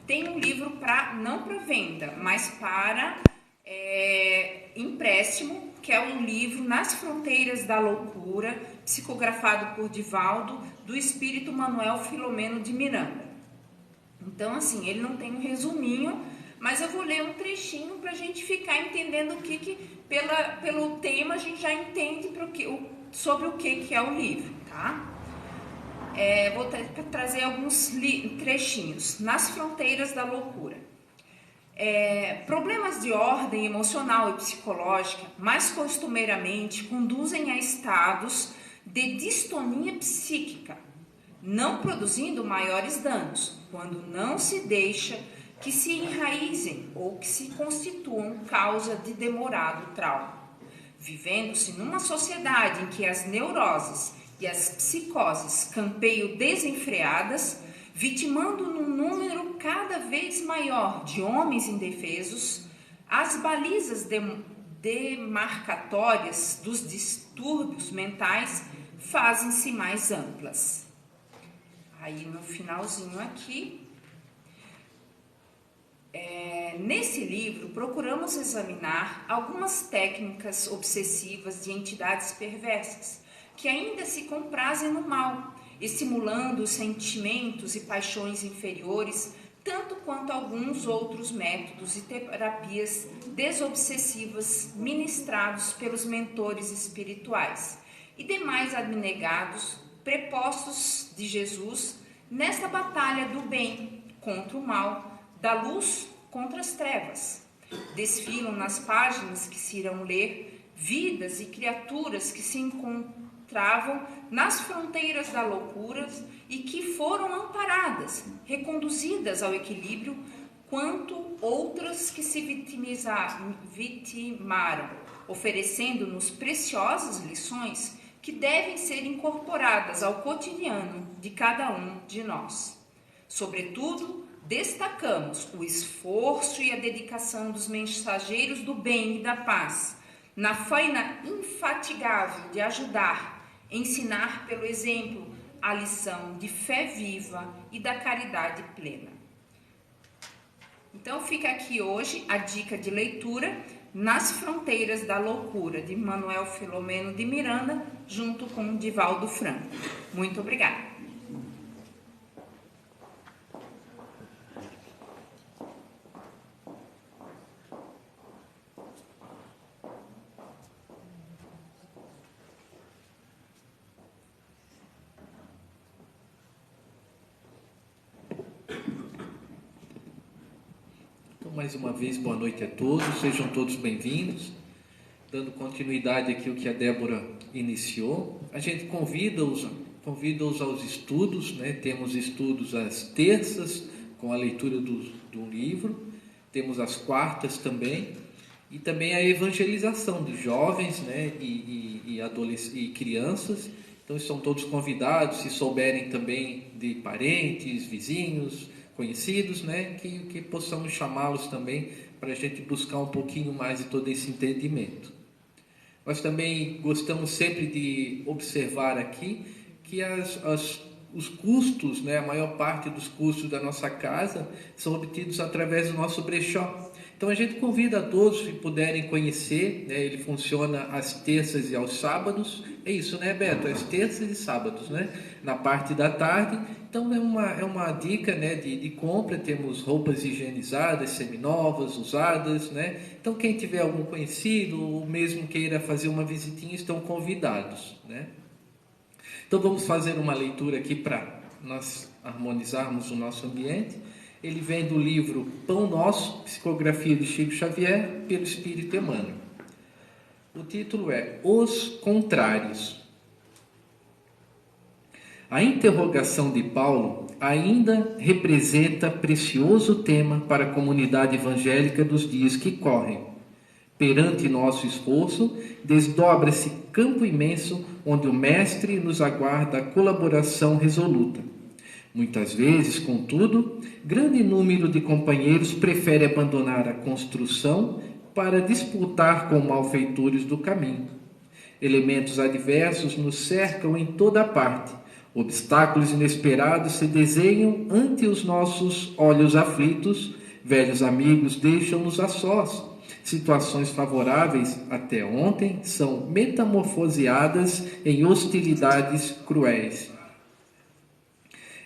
tem um livro não para venda, mas para empréstimo, que é um livro Nas Fronteiras da Loucura, psicografado por Divaldo, do espírito Manuel Filomeno de Miranda. Então, assim, ele não tem um resuminho, mas eu vou ler um trechinho para a gente ficar entendendo o que pelo tema, a gente já entende sobre o que é o livro, tá? Vou trazer alguns trechinhos. Nas Fronteiras da Loucura. Problemas de ordem emocional e psicológica, mais costumeiramente, conduzem a estados de distonia psíquica, não produzindo maiores danos, quando não se deixa que se enraizem ou que se constituam causa de demorado trauma. Vivendo-se numa sociedade em que as neuroses e as psicoses campeiam desenfreadas, vitimando num número cada vez maior de homens indefesos, as balizas demarcatórias dos distúrbios mentais fazem-se mais amplas. Aí no finalzinho aqui, nesse livro procuramos examinar algumas técnicas obsessivas de entidades perversas que ainda se comprazem no mal, estimulando os sentimentos e paixões inferiores, tanto quanto alguns outros métodos e terapias desobsessivas ministrados pelos mentores espirituais e demais abnegados prepostos de Jesus nesta batalha do bem contra o mal, da luz contra as trevas. Desfilam nas páginas que se irão ler vidas e criaturas que se encontravam nas fronteiras da loucura e que foram amparadas, reconduzidas ao equilíbrio, quanto outras que se vitimaram, oferecendo-nos preciosas lições que devem ser incorporadas ao cotidiano de cada um de nós. Sobretudo, destacamos o esforço e a dedicação dos mensageiros do bem e da paz, na faina infatigável de ajudar, ensinar pelo exemplo a lição de fé viva e da caridade plena. Então fica aqui hoje a dica de leitura Nas Fronteiras da Loucura, de Manuel Filomeno de Miranda, junto com Divaldo Franco. Muito obrigada. Mais uma vez, boa noite a todos, sejam todos bem-vindos. Dando continuidade aqui ao que a Débora iniciou, a gente convida-os aos estudos, né? Temos estudos às terças, com a leitura do livro, temos às quartas também, e também a evangelização dos jovens, né? e adolescentes e crianças. Então, estão todos convidados, se souberem também de parentes, vizinhos, conhecidos, né, que possamos chamá-los também para a gente buscar um pouquinho mais de todo esse entendimento. Nós também gostamos sempre de observar aqui que os custos, né, a maior parte dos custos da nossa casa são obtidos através do nosso brechó. Então a gente convida a todos, se puderem conhecer, né, ele funciona às terças e aos sábados. É isso, né, Beto? Às terças e sábados, né? Na parte da tarde. Então é uma dica, né, de compra. Temos roupas higienizadas, seminovas, usadas, né? Então quem tiver algum conhecido ou mesmo queira fazer uma visitinha, estão convidados, né? Então vamos fazer uma leitura aqui para nós harmonizarmos o nosso ambiente. Ele vem do livro Pão Nosso, psicografia de Chico Xavier, pelo Espírito Emmanuel. O título é Os Contrários. A interrogação de Paulo ainda representa precioso tema para a comunidade evangélica dos dias que correm. Perante nosso esforço, desdobra-se campo imenso onde o Mestre nos aguarda a colaboração resoluta. Muitas vezes, contudo, grande número de companheiros prefere abandonar a construção para disputar com malfeitores do caminho. Elementos adversos nos cercam em toda parte, Obstáculos inesperados se desenham ante os nossos olhos aflitos, velhos amigos deixam-nos a sós. Situações favoráveis até ontem são metamorfoseadas em hostilidades cruéis.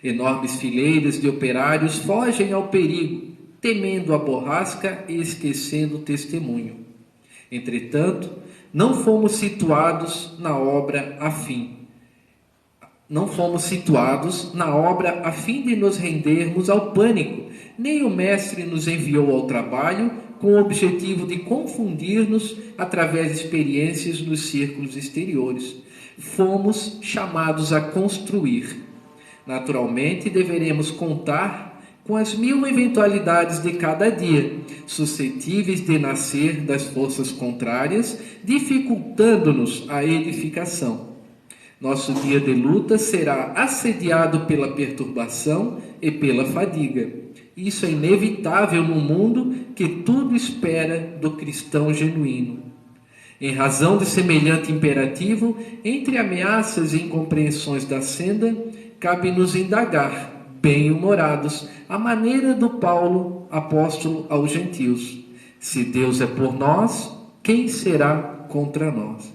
Enormes fileiras de operários fogem ao perigo, temendo a borrasca e esquecendo o testemunho. Entretanto, não fomos situados na obra a fim de nos rendermos ao pânico, nem o Mestre nos enviou ao trabalho com o objetivo de confundir-nos através de experiências nos círculos exteriores. Fomos chamados a construir. Naturalmente, deveremos contar com as 1000 eventualidades de cada dia, suscetíveis de nascer das forças contrárias, dificultando-nos a edificação. Nosso dia de luta será assediado pela perturbação e pela fadiga. Isso é inevitável num mundo que tudo espera do cristão genuíno. Em razão de semelhante imperativo, entre ameaças e incompreensões da senda, cabe-nos indagar, bem-humorados, a maneira do Paulo, apóstolo aos gentios. Se Deus é por nós, quem será contra nós?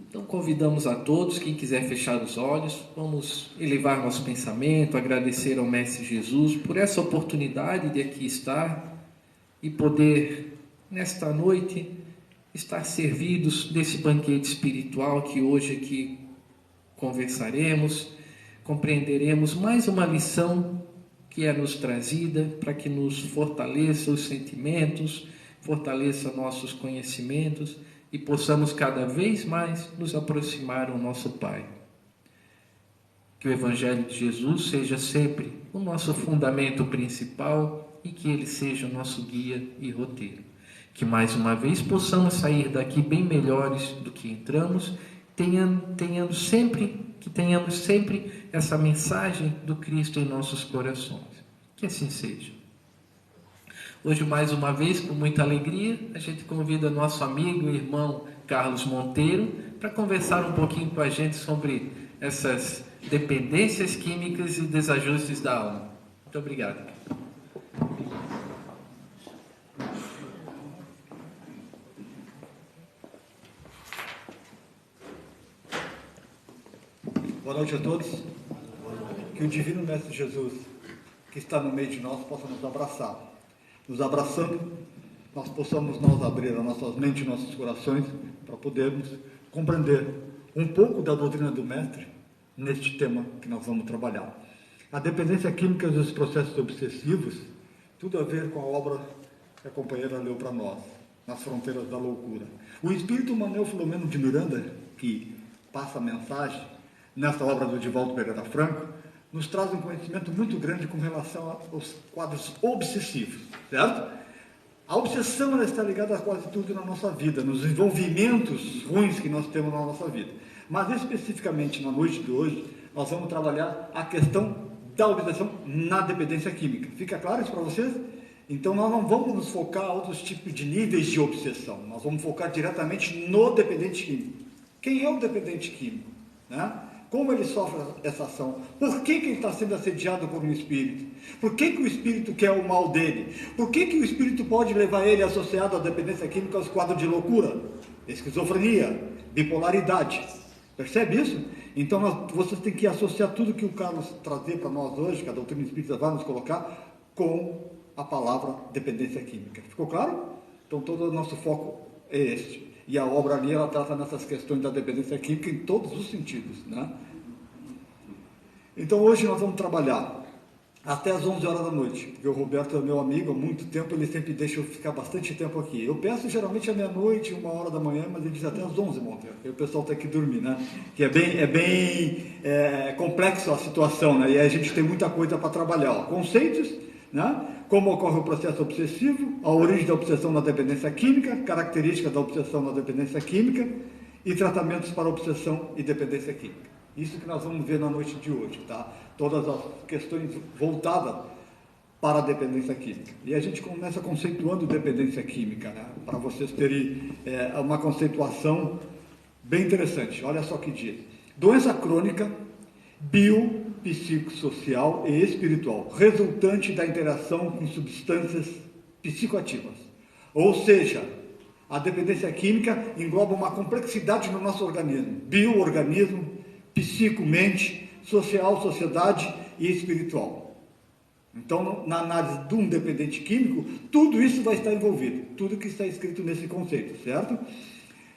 Então convidamos a todos, quem quiser fechar os olhos, vamos elevar nosso pensamento, agradecer ao Mestre Jesus por essa oportunidade de aqui estar e poder, nesta noite, estar servidos desse banquete espiritual que hoje aqui conversaremos, compreenderemos mais uma lição que é nos trazida para que nos fortaleça os sentimentos, fortaleça nossos conhecimentos e possamos cada vez mais nos aproximar ao nosso Pai. Que o Evangelho de Jesus seja sempre o nosso fundamento principal e que ele seja o nosso guia e roteiro. Que mais uma vez possamos sair daqui bem melhores do que entramos, tenhamos sempre essa mensagem do Cristo em nossos corações. Que assim seja. Hoje, mais uma vez, com muita alegria, a gente convida nosso amigo e irmão Carlos Monteiro para conversar um pouquinho com a gente sobre essas dependências químicas e desajustes da alma. Muito obrigado. Boa noite a todos. Que o Divino Mestre Jesus, que está no meio de nós, possa nos abraçar. Nos abraçando, nós possamos abrir as nossas mentes e nossos corações para podermos compreender um pouco da doutrina do Mestre neste tema que nós vamos trabalhar. A dependência química dos processos obsessivos, tudo a ver com a obra que a companheira leu para nós, Nas Fronteiras da Loucura. O espírito Manuel Filomeno de Miranda, que passa a mensagem nessa obra do Divaldo Pereira Franco, nos traz um conhecimento muito grande com relação aos quadros obsessivos, certo? A obsessão ela está ligada a quase tudo na nossa vida, nos envolvimentos ruins que nós temos na nossa vida. Mas especificamente na noite de hoje, nós vamos trabalhar a questão da obsessão na dependência química. Fica claro isso para vocês? Então nós não vamos nos focar a outros tipos de níveis de obsessão, nós vamos focar diretamente no dependente químico. Quem é o dependente químico? Né? Como ele sofre essa ação? Por que ele está sendo assediado por um espírito? Por que o espírito quer o mal dele? Por que o espírito pode levar ele, associado à dependência química, aos quadros de loucura, esquizofrenia, bipolaridade? Percebe isso? Então vocês têm que associar tudo que o Carlos trazer para nós hoje, que a doutrina espírita vai nos colocar, com a palavra dependência química. Ficou claro? Então todo o nosso foco é este. E a obra ali, ela trata nessas questões da dependência química em todos os sentidos, né? Então hoje nós vamos trabalhar até as 11 horas da noite, porque o Roberto é meu amigo há muito tempo, ele sempre deixa eu ficar bastante tempo aqui. Eu peço geralmente à meia-noite, 1h da manhã, mas ele diz até às 11, Monteiro, porque o pessoal tem que dormir, né? Que é bem complexo a situação, né? E a gente tem muita coisa para trabalhar, ó. Conceitos, né? Como ocorre o processo obsessivo, a origem da obsessão na dependência química, características da obsessão na dependência química e tratamentos para obsessão e dependência química. Isso que nós vamos ver na noite de hoje, tá? Todas as questões voltadas para a dependência química. E a gente começa conceituando dependência química, né? Para vocês terem uma conceituação bem interessante, olha só o que diz. Doença crônica, biopsicossocial e espiritual, resultante da interação com substâncias psicoativas. Ou seja, a dependência química engloba uma complexidade no nosso organismo, bioorganismo, psico, mente, social, sociedade e espiritual. Então, na análise de um dependente químico, tudo isso vai estar envolvido, tudo que está escrito nesse conceito, certo?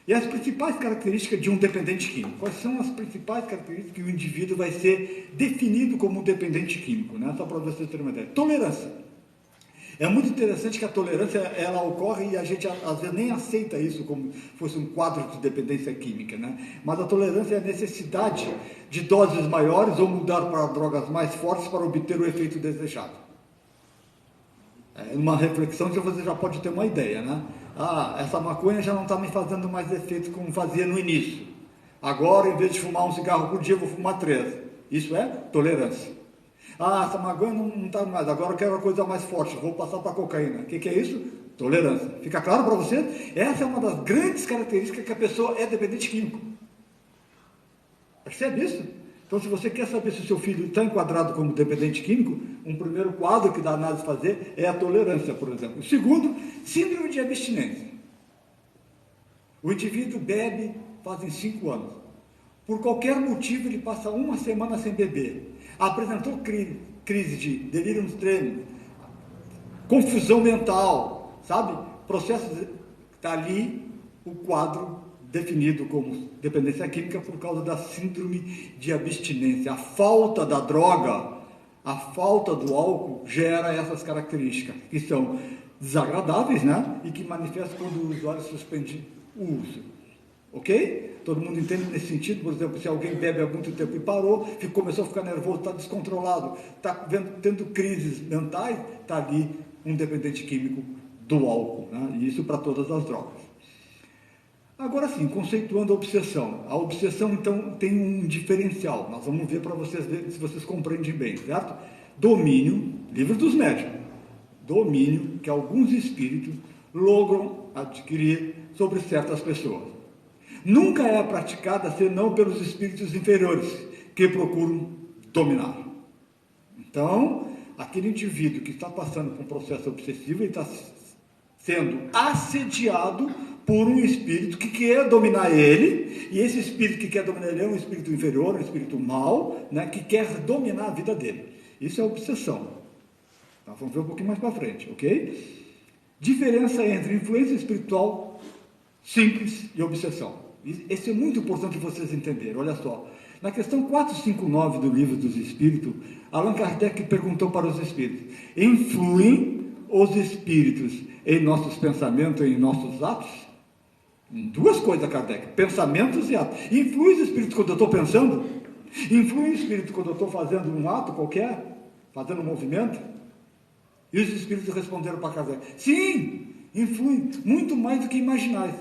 E as principais características de um dependente químico. Quais são as principais características que o indivíduo vai ser definido como um dependente químico, né? Só para vocês terem uma ideia. Tolerância. É muito interessante que a tolerância, ela ocorre e a gente às vezes nem aceita isso como fosse um quadro de dependência química, né? Mas a tolerância é a necessidade de doses maiores ou mudar para drogas mais fortes para obter o efeito desejado. Uma reflexão que você já pode ter uma ideia, né? Essa maconha já não está me fazendo mais efeito como fazia no início. Agora, em vez de fumar um cigarro por dia, eu vou fumar 3. Isso é tolerância. Essa maconha não está mais, agora eu quero uma coisa mais forte, vou passar para a cocaína. O que é isso? Tolerância. Fica claro para você? Essa é uma das grandes características que a pessoa é dependente químico. Percebe isso? Então, se você quer saber se o seu filho está enquadrado como dependente químico, um primeiro quadro que dá análise fazer é a tolerância, por exemplo. O segundo, síndrome de abstinência. O indivíduo bebe fazem 5 anos. Por qualquer motivo, ele passa 1 semana sem beber. Apresentou crise de delírio extremo, confusão mental, sabe? Processo, está ali o quadro definido como dependência química por causa da síndrome de abstinência. A falta da droga, a falta do álcool gera essas características, que são desagradáveis, né? E que manifestam quando o usuário suspende o uso. Ok? Todo mundo entende nesse sentido? Por exemplo, se alguém bebe há muito tempo e parou, começou a ficar nervoso, está descontrolado, está tendo crises mentais, está ali um dependente químico do álcool, né? E isso para todas as drogas. Agora sim, conceituando a obsessão. A obsessão, então, tem um diferencial. Nós vamos ver para vocês verem se vocês compreendem bem, certo? Domínio, livro dos médiuns. Domínio que alguns espíritos logram adquirir sobre certas pessoas. Nunca é praticada senão pelos espíritos inferiores, que procuram dominar. Então, aquele indivíduo que está passando por um processo obsessivo, ele está sendo assediado por um espírito que quer dominar ele, e esse espírito que quer dominar ele é um espírito inferior, um espírito mau, né, que quer dominar a vida dele. Isso é obsessão. Então, vamos ver um pouquinho mais para frente, ok? Diferença entre influência espiritual simples e obsessão. Isso é muito importante vocês entenderem. Olha só, na questão 459 do Livro dos Espíritos, Allan Kardec perguntou para os espíritos: influem os espíritos em nossos pensamentos e em nossos atos? Duas coisas, Kardec: pensamentos e atos. Influi os espíritos quando eu estou pensando? Influi o espírito quando eu estou fazendo um ato qualquer? Fazendo um movimento? E os espíritos responderam para Kardec: sim, influem muito mais do que imaginais.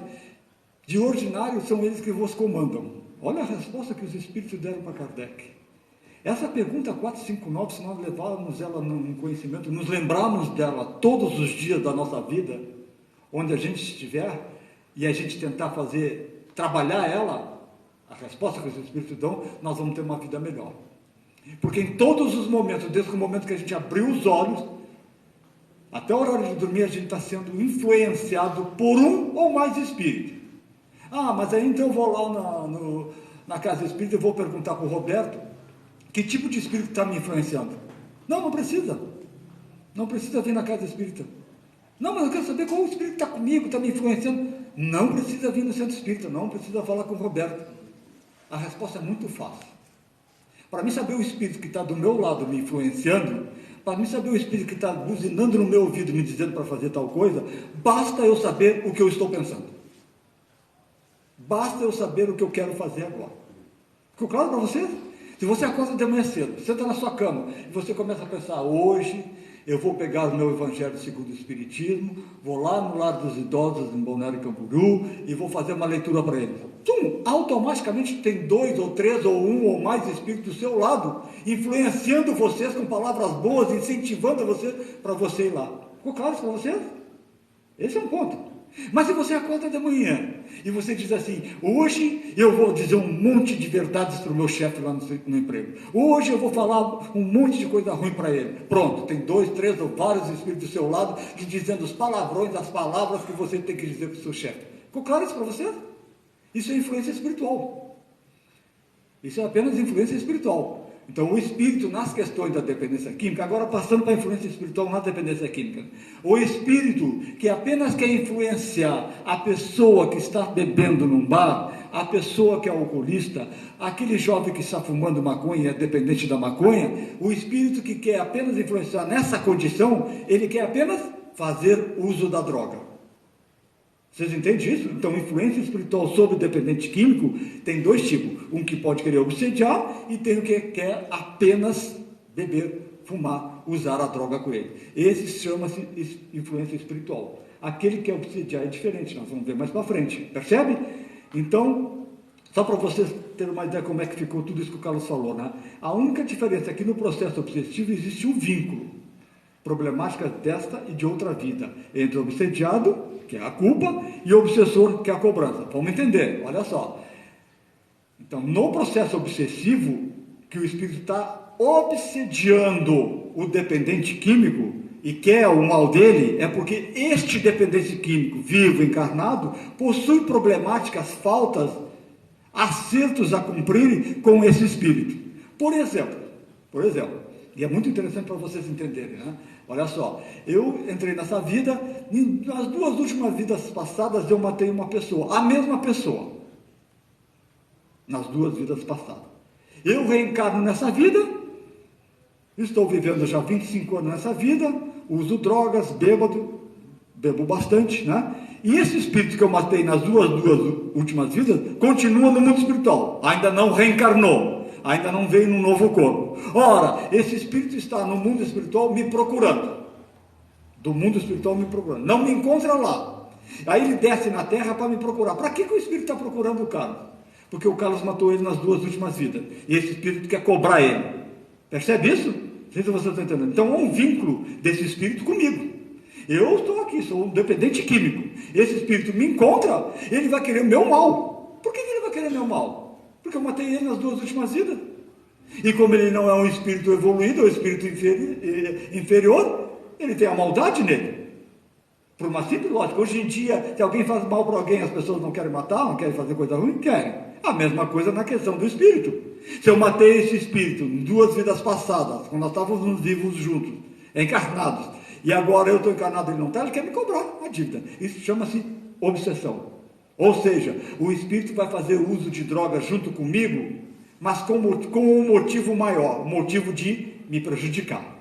De ordinário são eles que vos comandam. Olha a resposta que os espíritos deram para Kardec. Essa pergunta 459, se nós levarmos ela no conhecimento, nos lembrarmos dela todos os dias da nossa vida, onde a gente estiver, e a gente tentar trabalhar ela, a resposta que os espíritos dão, nós vamos ter uma vida melhor. Porque em todos os momentos, desde o momento que a gente abriu os olhos, até a hora de dormir, a gente está sendo influenciado por um ou mais espíritos. Mas aí então eu vou lá na casa espírita e vou perguntar para o Roberto que tipo de espírito está me influenciando. Não precisa. Não precisa vir na casa espírita. Não, mas eu quero saber qual o espírito está comigo, está me influenciando. Não precisa vir no centro espírita, não precisa falar com o Roberto. A resposta é muito fácil. Para mim saber o espírito que está do meu lado me influenciando, para mim saber o espírito que está buzinando no meu ouvido me dizendo para fazer tal coisa, basta eu saber o que eu estou pensando. Basta eu saber o que eu quero fazer agora. Ficou claro para você? Se você acorda de manhã cedo, senta na sua cama e você começa a pensar: hoje eu vou pegar o meu Evangelho segundo o Espiritismo, vou lá no Lar dos Idosos em Balneário Camboriú e vou fazer uma leitura para eles. Automaticamente tem 2 ou 3 ou 1 ou mais espíritos do seu lado, influenciando vocês com palavras boas, incentivando você para você ir lá. Ficou claro isso para vocês? Esse é um ponto. Mas se você acorda de manhã e você diz assim: hoje eu vou dizer um monte de verdades para o meu chefe lá no emprego, hoje eu vou falar um monte de coisa ruim para ele. Pronto, tem 2, 3 ou vários espíritos do seu lado que dizendo os palavrões, as palavras que você tem que dizer para o seu chefe. Ficou claro isso para você? Isso é influência espiritual. Isso é apenas influência espiritual. Então, o espírito nas questões da dependência química, agora passando para a influência espiritual na dependência química, o espírito que apenas quer influenciar a pessoa que está bebendo num bar, a pessoa que é alcoolista, aquele jovem que está fumando maconha, é dependente da maconha, o espírito que quer apenas influenciar nessa condição, ele quer apenas fazer uso da droga. Vocês entendem isso? Então, influência espiritual sobre o dependente químico tem 2 tipos. Um que pode querer obsediar e tem o que quer apenas beber, fumar, usar a droga com ele. Esse chama-se influência espiritual. Aquele que quer obsediar é diferente, nós vamos ver mais para frente. Percebe? Então, só para vocês terem uma ideia como é que ficou tudo isso que o Carlos falou, né? A única diferença é que no processo obsessivo existe um vínculo. Problemáticas desta e de outra vida, entre o obsediado, que é a culpa, e o obsessor, que é a cobrança. Vamos entender, olha só. Então, no processo obsessivo, que o espírito está obsediando o dependente químico e quer o mal dele, é porque este dependente químico, vivo, encarnado, possui problemáticas, faltas, acertos a cumprir com esse espírito. Por exemplo, e é muito interessante para vocês entenderem, né? Olha só, eu entrei nessa vida, nas 2 últimas vidas passadas eu matei uma pessoa, a mesma pessoa, nas 2 vidas passadas. Eu reencarno nessa vida, estou vivendo já 25 anos nessa vida, uso drogas, bebo bastante, né? E esse espírito que eu matei nas duas últimas vidas, continua no mundo espiritual, ainda não reencarnou. Ainda não veio num novo corpo. Ora, esse espírito está no mundo espiritual me procurando. Do mundo espiritual me procurando. Não me encontra lá. Aí ele desce na terra para me procurar. Para que o espírito está procurando o Carlos? Porque o Carlos matou ele nas 2 últimas vidas. E esse espírito quer cobrar ele. Percebe isso? Não sei se vocês estão entendendo. Então há um vínculo desse espírito comigo. Eu estou aqui, sou um dependente químico. Esse espírito me encontra, ele vai querer o meu mal. Por que ele vai querer o meu mal? Porque eu matei ele nas 2 últimas vidas. E como ele não é um espírito evoluído, é um espírito inferior, ele tem a maldade nele. Por uma simples lógica. Hoje em dia, se alguém faz mal para alguém, as pessoas não querem matar, não querem fazer coisa ruim? Querem. A mesma coisa na questão do espírito. Se eu matei esse espírito em 2 vidas passadas, quando nós estávamos vivos juntos, encarnados, e agora eu estou encarnado e ele não está, ele quer me cobrar a dívida. Isso chama-se obsessão. Ou seja, o espírito vai fazer uso de drogas junto comigo, mas com um motivo maior, o motivo de me prejudicar.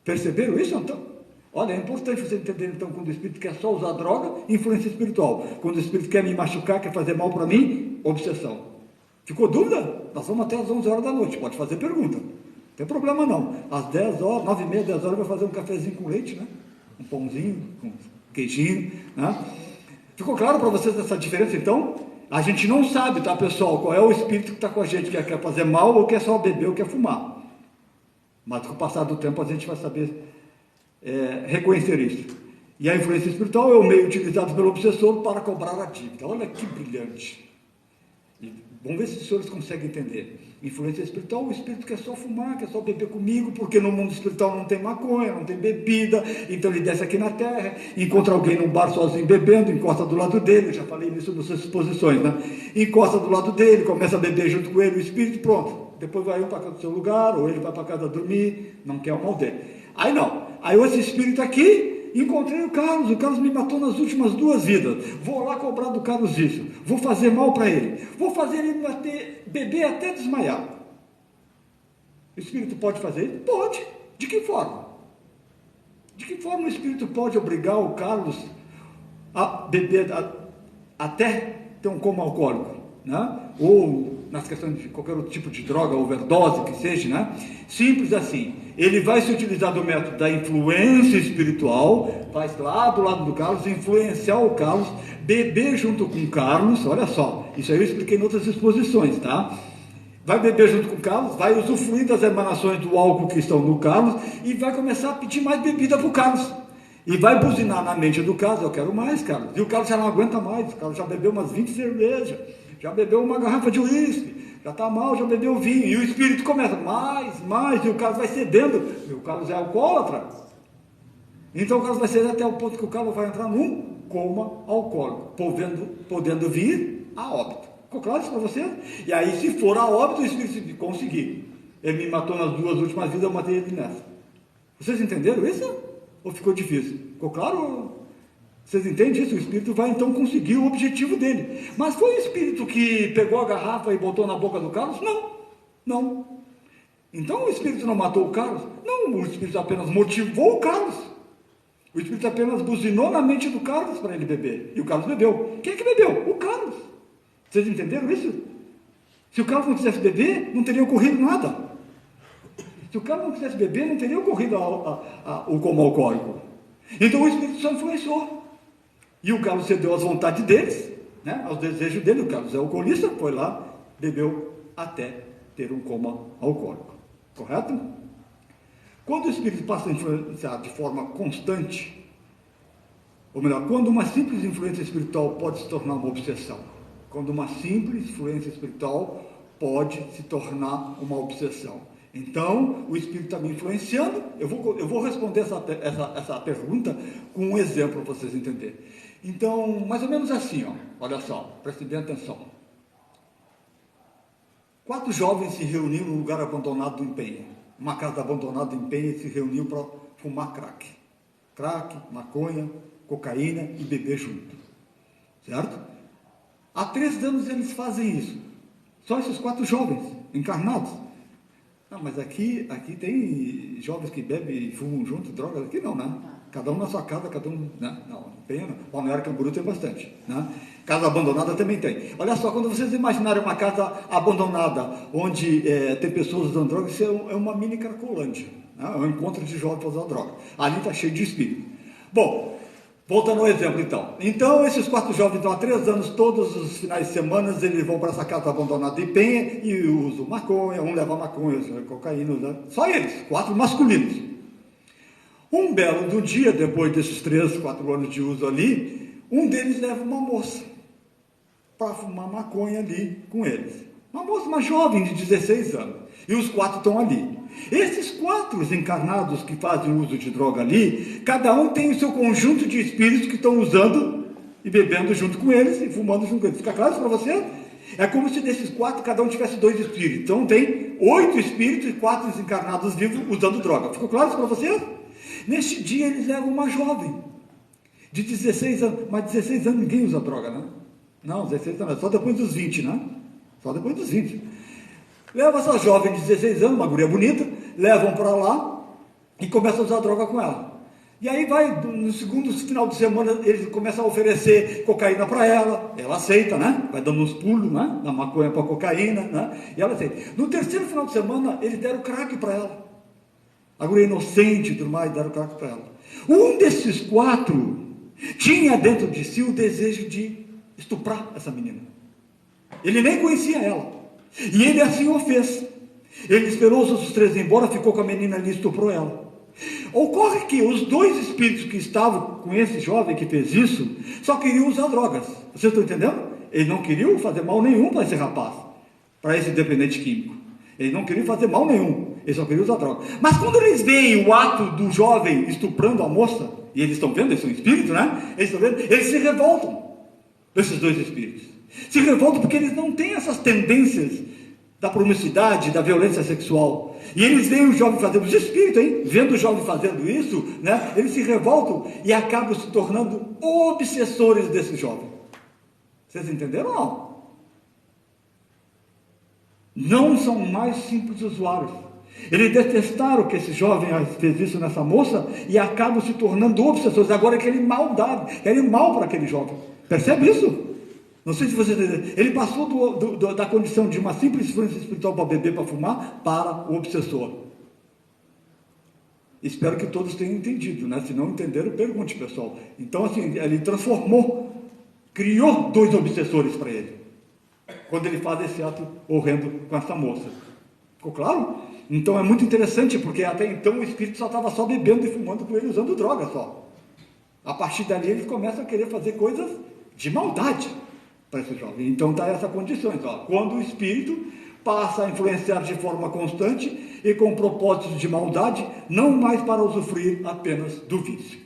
Perceberam isso então? Olha, é importante você entender então, quando o espírito quer só usar droga, influência espiritual. Quando o espírito quer me machucar, quer fazer mal para mim, obsessão. Ficou dúvida? Nós vamos até às 11 horas da noite, pode fazer pergunta. Não tem problema não. Às 10 horas, 9h30, 10 horas, vai fazer um cafezinho com leite, né? Um pãozinho, com queijinho, né? Ficou claro para vocês essa diferença, então? A gente não sabe, tá, pessoal, qual é o espírito que está com a gente, que quer fazer mal, ou quer só beber, ou quer fumar. Mas com o passar do tempo a gente vai saber reconhecer isso. E a influência espiritual é o meio utilizado pelo obsessor para cobrar a dívida. Olha que brilhante. E vamos ver se os senhores conseguem entender. Influência espiritual, o espírito quer só fumar, quer só beber comigo, porque no mundo espiritual não tem maconha, não tem bebida, então ele desce aqui na terra, encontra alguém num bar sozinho bebendo, encosta do lado dele, eu já falei nisso nas suas exposições, né? Encosta do lado dele, começa a beber junto com ele, o espírito, pronto. Depois vai um para casa do seu lugar, ou ele vai para casa dormir, não quer o mal dele. Aí não, aí esse espírito aqui, encontrei o Carlos me matou nas últimas 2 vidas, vou lá cobrar do Carlos isso, vou fazer mal para ele, vou fazer ele beber até desmaiar. O espírito pode fazer isso? Pode. De que forma? De que forma o espírito pode obrigar o Carlos a beber até ter um coma alcoólico, né? Ou nas questões de qualquer outro tipo de droga, overdose, que seja, né? Simples assim. Ele vai se utilizar do método da influência espiritual, vai lá do lado do Carlos, influenciar o Carlos, beber junto com o Carlos, olha só, isso aí eu expliquei em outras exposições, tá? Vai beber junto com o Carlos, vai usufruir das emanações do álcool que estão no Carlos e vai começar a pedir mais bebida para o Carlos. E vai buzinar na mente do Carlos, eu quero mais, Carlos. E o Carlos já não aguenta mais, o Carlos já bebeu umas 20 cervejas, já bebeu uma garrafa de uísque, já está mal, já bebeu vinho. E o espírito começa, mais, e o Carlos vai cedendo. E o Carlos é alcoólatra. Então o Carlos vai ceder até o ponto que o Carlos vai entrar num coma alcoólico, podendo vir a óbito. Ficou claro isso para você? E aí, se for a óbito, o espírito se conseguir. Ele me matou nas 2 últimas vidas, eu matei ele nessa. Vocês entenderam isso? Ou ficou difícil? Ficou claro? Vocês entendem isso? O espírito vai então conseguir o objetivo dele. Mas foi o espírito que pegou a garrafa e botou na boca do Carlos? Não. Então o espírito não matou o Carlos? Não, o espírito apenas motivou o Carlos. O espírito apenas buzinou na mente do Carlos para ele beber. E o Carlos bebeu. Quem é que bebeu? O Carlos. Vocês entenderam isso? Se o Carlos não quisesse beber, não teria ocorrido nada. Se o Carlos não quisesse beber, não teria ocorrido o coma alcoólico. Então o espírito só influenciou. E o Carlos cedeu às vontades deles, né, aos desejos dele. O Carlos é alcoolista, foi lá, bebeu até ter um coma alcoólico. Correto? Quando o espírito passa a influenciar de forma constante, ou melhor, quando uma simples influência espiritual pode se tornar uma obsessão. Quando uma simples influência espiritual pode se tornar uma obsessão. Então, o Espírito está me influenciando. Eu vou responder essa pergunta com um exemplo para vocês entenderem. Então, mais ou menos assim, ó, olha só, prestem bem atenção. 4 jovens se reuniram num lugar abandonado do Empenho. Uma casa abandonada do Empenho, e se reuniu para fumar crack. Crack, maconha, cocaína e beber junto. Certo? Há 3 anos eles fazem isso. Só esses 4 jovens, encarnados. Ah, mas aqui tem jovens que bebem e fumam junto, drogas, aqui não, né? Cada um na sua casa, cada um, né? Não, tem, Balneário Camboriú tem bastante, né? Casa abandonada também tem. Olha só, quando vocês imaginarem uma casa abandonada, onde tem pessoas usando drogas, isso é uma mini Cracolândia, né? É um encontro de jovens para usar droga. Ali está cheio de espírito. Bom, voltando ao exemplo, então. Então, esses 4 jovens estão há 3 anos, todos os finais de semana, eles vão para essa casa abandonada de Penha e usam maconha, um leva maconha, cocaína, né? Só eles, 4 masculinos. Um belo do dia, depois desses 3, 4 anos de uso ali, um deles leva uma moça para fumar maconha ali com eles. Uma moça, uma jovem de 16 anos. E os 4 estão ali. Esses 4 encarnados que fazem uso de droga ali, cada um tem o seu conjunto de espíritos que estão usando e bebendo junto com eles e fumando junto com eles. Fica claro isso para você? É como se desses 4, cada um tivesse 2 espíritos. Então tem 8 espíritos e 4 encarnados vivos usando droga. Ficou claro isso para você? Neste dia eles levam uma jovem de 16 anos. Mas 16 anos ninguém usa droga, né? Não, 16 anos, só depois dos 20, né? Só depois dos 20. Leva essa jovem de 16 anos, uma guria bonita, levam para lá e começam a usar droga com ela. E aí vai, no segundo final de semana, eles começam a oferecer cocaína para ela aceita, né? Vai dando uns pulos, né? Da maconha para cocaína, né? E ela aceita. No terceiro final de semana, eles deram crack para ela. A guria inocente e tudo mais, deram crack para ela. Um desses 4 tinha dentro de si o desejo de estuprar essa menina. Ele nem conhecia ela. E ele assim o fez. Ele esperou os outros 3 ir embora, ficou com a menina ali e estuprou ela. Ocorre que os 2 espíritos que estavam com esse jovem que fez isso, só queriam usar drogas. Vocês estão entendendo? Eles não queriam fazer mal nenhum para esse rapaz, para esse dependente químico. Eles não queriam fazer mal nenhum, eles só queriam usar drogas. Mas quando eles veem o ato do jovem estuprando a moça, e eles estão vendo, eles são espíritos, né? Eles estão vendo, eles se revoltam, esses 2 espíritos. Se revoltam porque eles não têm essas tendências da promiscuidade, da violência sexual. E eles veem o jovem fazendo, os espíritos, hein? Vendo o jovem fazendo isso, né? Eles se revoltam e acabam se tornando obsessores desse jovem. Vocês entenderam ou não? Não são mais simples usuários. Eles detestaram que esse jovem fez isso nessa moça e acabam se tornando obsessores. Agora querem maldade, querem mal para aquele jovem. Percebe isso? Não sei se você entendeu. Ele passou da condição de uma simples influência espiritual para beber, para fumar, para o obsessor. Espero que todos tenham entendido, né? Se não entenderam, pergunte, pessoal. Então, assim, ele transformou, criou 2 obsessores para ele, quando ele faz esse ato horrendo com essa moça. Ficou claro? Então é muito interessante, porque até então o espírito só estava só bebendo e fumando com ele, usando droga só. A partir dali eles começam a querer fazer coisas de maldade para esse jovem. Então está essa condição. Então, quando o espírito passa a influenciar de forma constante e com propósitos de maldade, não mais para usufruir apenas do vício.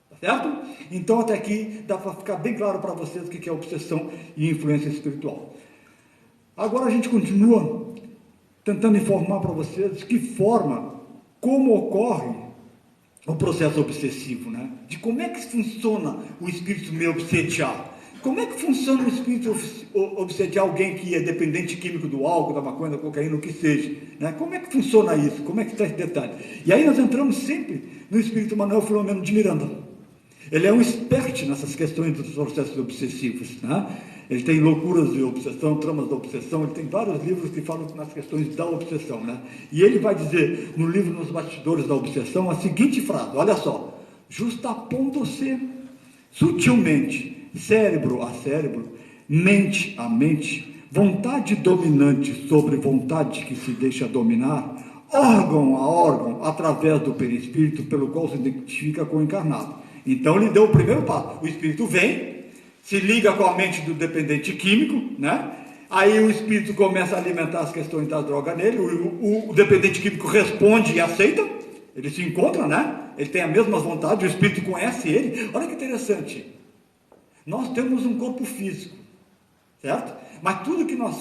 Tá certo? Então até aqui dá para ficar bem claro para vocês o que é obsessão e influência espiritual. Agora a gente continua tentando informar para vocês de que forma, como ocorre o processo obsessivo, né? De como é que funciona o espírito me obsediar. Como é que funciona o espírito obsediar alguém que é dependente químico do álcool, da maconha, da cocaína, o que seja, né? Como é que funciona isso? Como é que está esse detalhe? E aí nós entramos sempre no espírito Manuel Filomeno de Miranda. Ele é um expert nessas questões dos processos obsessivos, né? Ele tem Loucuras de Obsessão, Tramas da Obsessão, ele tem vários livros que falam nas questões da obsessão, né? E ele vai dizer no livro Nos Bastidores da Obsessão a seguinte frase, olha só: justapondo-se sutilmente cérebro a cérebro, mente a mente, vontade dominante sobre vontade que se deixa dominar, órgão a órgão, através do perispírito pelo qual se identifica com o encarnado. Então ele deu o primeiro passo, o espírito vem, se liga com a mente do dependente químico, né? Aí o espírito começa a alimentar as questões da droga nele, o dependente químico responde e aceita, ele se encontra, né? Ele tem a mesma vontade, o espírito conhece ele. Olha que interessante, nós temos um corpo físico, certo? Mas tudo que nós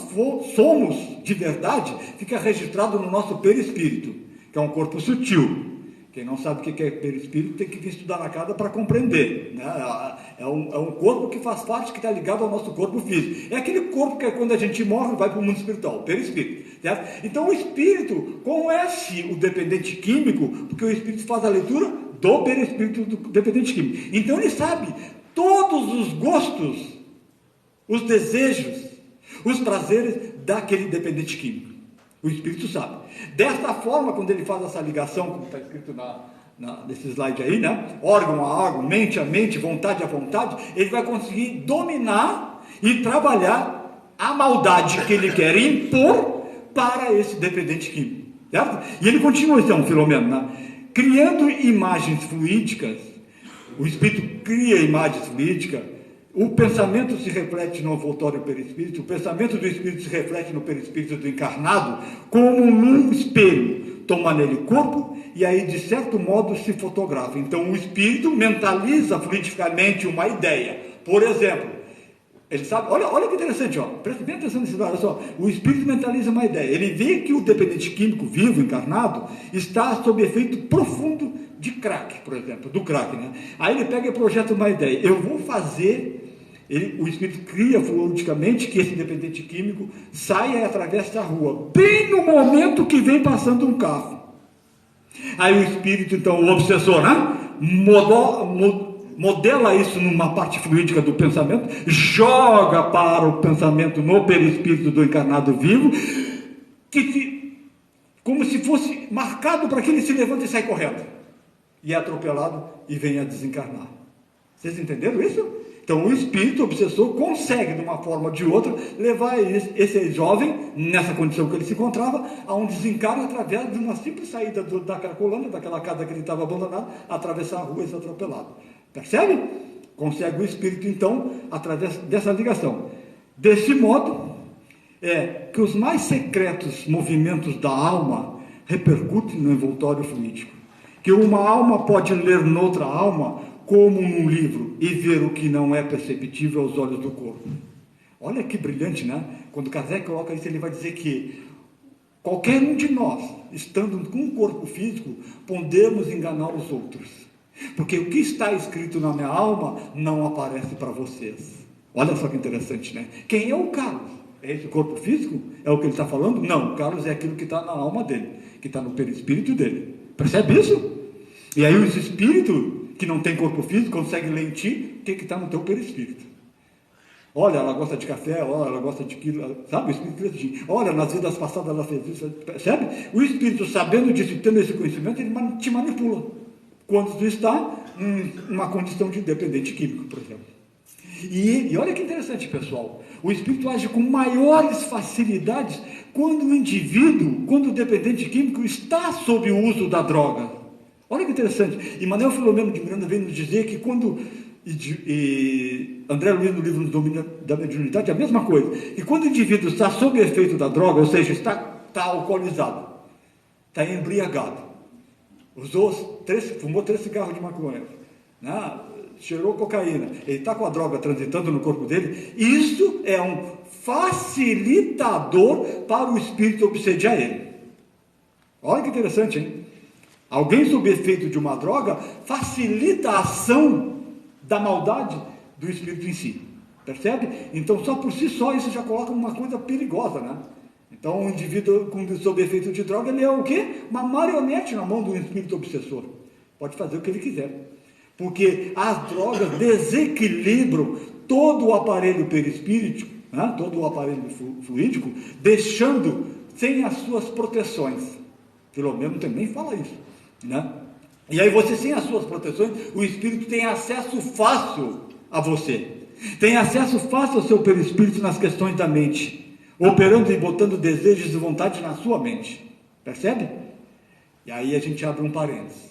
somos de verdade fica registrado no nosso perispírito, que é um corpo sutil. Quem não sabe o que é perispírito tem que vir estudar na casa para compreender, né? É um corpo que faz parte, que está ligado ao nosso corpo físico. É aquele corpo que quando a gente morre vai para o mundo espiritual, o perispírito, certo? Então o espírito conhece o dependente químico, porque o espírito faz a leitura do perispírito do dependente químico. Então ele sabe todos os gostos, os desejos, os prazeres daquele dependente químico. O espírito sabe. Desta forma, quando ele faz essa ligação, como está escrito nesse slide aí, né? Órgão a órgão, mente a mente, vontade a vontade, ele vai conseguir dominar e trabalhar a maldade que ele quer impor para esse dependente químico, certo? E ele continua então, Filomeno, né? Criando imagens fluídicas, o espírito cria imagens fluídicas, o pensamento se reflete no envoltório perispírito, o pensamento do espírito se reflete no perispírito do encarnado, como num espelho, toma nele corpo e aí de certo modo se fotografa. Então o espírito mentaliza fluidicamente uma ideia. Por exemplo, ele sabe, olha que interessante, ó, presta bem atenção nesse lado, olha só, o espírito mentaliza uma ideia, ele vê que o dependente químico vivo, encarnado, está sob efeito profundo de crack, por exemplo, do crack, né? Aí ele pega e projeta uma ideia, eu vou fazer, o espírito cria fluidicamente que esse dependente químico saia e atravesse a rua, bem no momento que vem passando um carro. Aí o espírito, então, o obsessor, né? Modela isso numa parte fluídica do pensamento, joga para o pensamento no perispírito do encarnado vivo, como se fosse marcado para que ele se levante e saia correndo, e é atropelado e venha a desencarnar. Vocês entenderam isso? Então o espírito obsessor consegue, de uma forma ou de outra, levar esse jovem, nessa condição que ele se encontrava, a um desencarne através de uma simples saída da Cracolândia, daquela casa que ele estava abandonado, atravessar a rua e ser atropelado. Percebe? Consegue o espírito, então, através dessa ligação. Desse modo, que os mais secretos movimentos da alma repercutem no envoltório fluídico. Que uma alma pode ler noutra alma, como num livro, e ver o que não é perceptível aos olhos do corpo. Olha que brilhante, né? Quando Kardec coloca isso, ele vai dizer que qualquer um de nós, estando com um corpo físico, podemos enganar os outros. Porque o que está escrito na minha alma não aparece para vocês. Olha só que interessante, né? Quem é o Carlos? É esse corpo físico? É o que ele está falando? Não, o Carlos é aquilo que está na alma dele, que está no perispírito dele. Percebe isso? E aí os espíritos que não tem corpo físico conseguem ler em ti o que está no teu perispírito. Olha, ela gosta de café, olha, ela gosta de quilo, sabe? O espírito diz, olha, nas vidas passadas ela fez isso, percebe? O espírito, sabendo disso e tendo esse conhecimento, ele te manipula. Quando tu está em uma condição de dependente químico, por exemplo. E olha que interessante, pessoal. O espírito age com maiores facilidades quando o indivíduo, quando o dependente químico está sob o uso da droga. Olha que interessante. E Manuel Filomeno de Miranda vem nos dizer que quando... E André Luiz, no livro Domínio da Mediunidade, é a mesma coisa. E quando o indivíduo está sob o efeito da droga, ou seja, está alcoolizado, está embriagado, fumou 3 cigarros de maconha, né? Cheirou cocaína, ele está com a droga transitando no corpo dele, isso é um facilitador para o espírito obsediar ele. Olha que interessante, hein? Alguém sob efeito de uma droga facilita a ação da maldade do espírito em si, percebe? Então, só por si só, isso já coloca uma coisa perigosa, né? Então, o indivíduo sob efeito de droga, ele é o quê? Uma marionete na mão do espírito obsessor. Pode fazer o que ele quiser. Porque as drogas desequilibram todo o aparelho perispíritico, né? Todo o aparelho fluídico, deixando sem as suas proteções. Filomeno também fala isso, né? E aí você, sem as suas proteções, o espírito tem acesso fácil a você. Tem acesso fácil ao seu perispírito nas questões da mente, operando e botando desejos e vontade na sua mente. Percebe? E aí a gente abre um parênteses,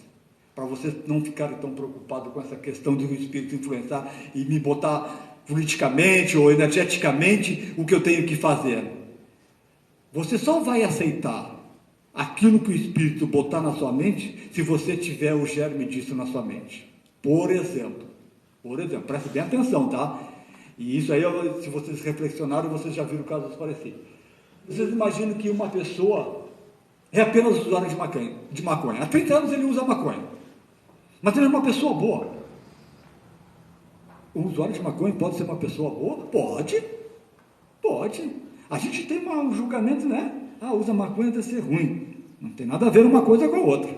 para você não ficar tão preocupado com essa questão de o espírito influenciar e me botar politicamente ou energeticamente o que eu tenho que fazer. Você só vai aceitar aquilo que o espírito botar na sua mente se você tiver o germe disso na sua mente. Por exemplo, preste bem atenção, tá? E isso aí, se vocês reflexionaram, vocês já viram casos parecidos. Vocês imaginam que uma pessoa é apenas usuário de maconha. Há 30 anos ele usa maconha, mas ele é uma pessoa boa. O usuário de maconha pode ser uma pessoa boa? Pode. A gente tem um julgamento, né? Usa maconha, deve ser ruim. Não tem nada a ver uma coisa com a outra,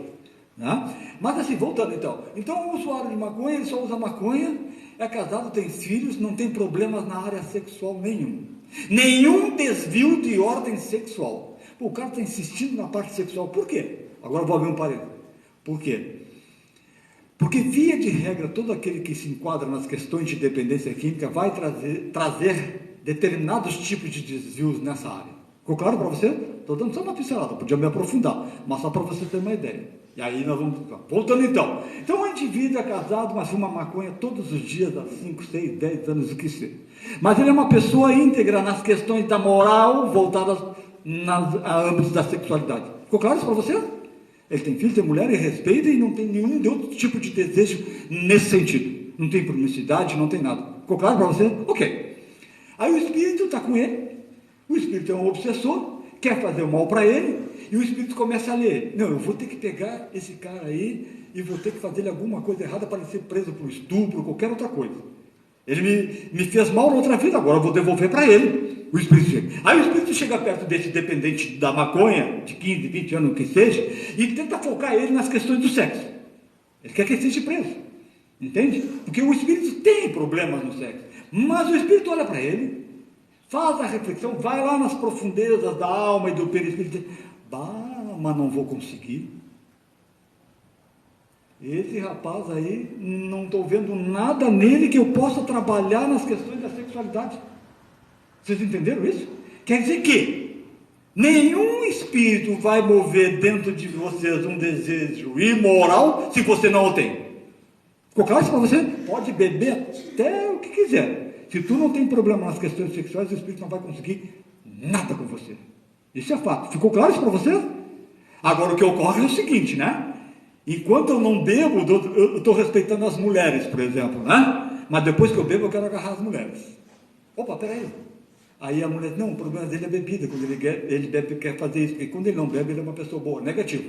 né? Mas assim, voltando então. Então, o usuário de maconha, ele só usa maconha, é casado, tem filhos, não tem problemas na área sexual nenhum. Nenhum desvio de ordem sexual. O cara está insistindo na parte sexual. Por quê? Agora eu vou abrir um parênteses. Por quê? Porque, via de regra, todo aquele que se enquadra nas questões de dependência química vai trazer determinados tipos de desvios nessa área. Ficou claro para você? Estou dando só uma pincelada, podia me aprofundar, mas só para você ter uma ideia. E aí nós vamos... Voltando então. Então, o indivíduo é casado, mas fuma maconha todos os dias, há 5, 6, 10 anos, o que seja. Mas ele é uma pessoa íntegra nas questões da moral, voltadas a âmbitos da sexualidade. Ficou claro isso para você? Ele tem filho, tem mulher, ele respeita e não tem nenhum outro tipo de desejo nesse sentido. Não tem promiscuidade, não tem nada. Ficou claro para você? Ok. Aí o espírito está com ele. O espírito é um obsessor, quer fazer o mal para ele, e o espírito começa a ler. Não, eu vou ter que pegar esse cara aí e vou ter que fazer ele alguma coisa errada para ele ser preso por estupro, qualquer outra coisa. Ele me fez mal na outra vida, agora eu vou devolver para ele. O espírito chega. Aí o espírito chega perto desse dependente da maconha, de 15, 20 anos, o que seja, e tenta focar ele nas questões do sexo. Ele quer que ele seja preso. Entende? Porque o espírito tem problemas no sexo. Mas o espírito olha para ele, faz a reflexão, vai lá nas profundezas da alma e do perispírito. Mas não vou conseguir. Esse rapaz aí, não estou vendo nada nele que eu possa trabalhar nas questões da sexualidade. Vocês entenderam isso? Quer dizer que nenhum espírito vai mover dentro de vocês um desejo imoral se você não o tem. Ficou claro isso para você? Pode beber até o que quiser. Se tu não tem problema nas questões sexuais, o espírito não vai conseguir nada com você. Isso é fato. Ficou claro isso para você? Agora, o que ocorre é o seguinte, né? Enquanto eu não bebo, eu estou respeitando as mulheres, por exemplo, né? Mas depois que eu bebo, eu quero agarrar as mulheres. Opa, peraí. Aí a mulher, não, o problema dele é bebida. Quando ele bebe, quer fazer isso. Porque quando ele não bebe, ele é uma pessoa boa. Negativo.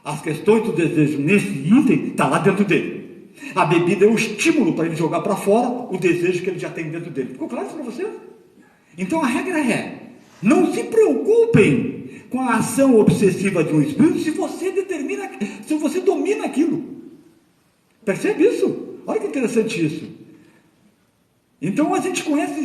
As questões do desejo nesse item está lá dentro dele. A bebida é um estímulo para ele jogar para fora o desejo que ele já tem dentro dele. Ficou claro isso para você? Então a regra é, não se preocupem com a ação obsessiva de um espírito se você domina aquilo. Percebe isso? Olha que interessante isso. Então a gente conhece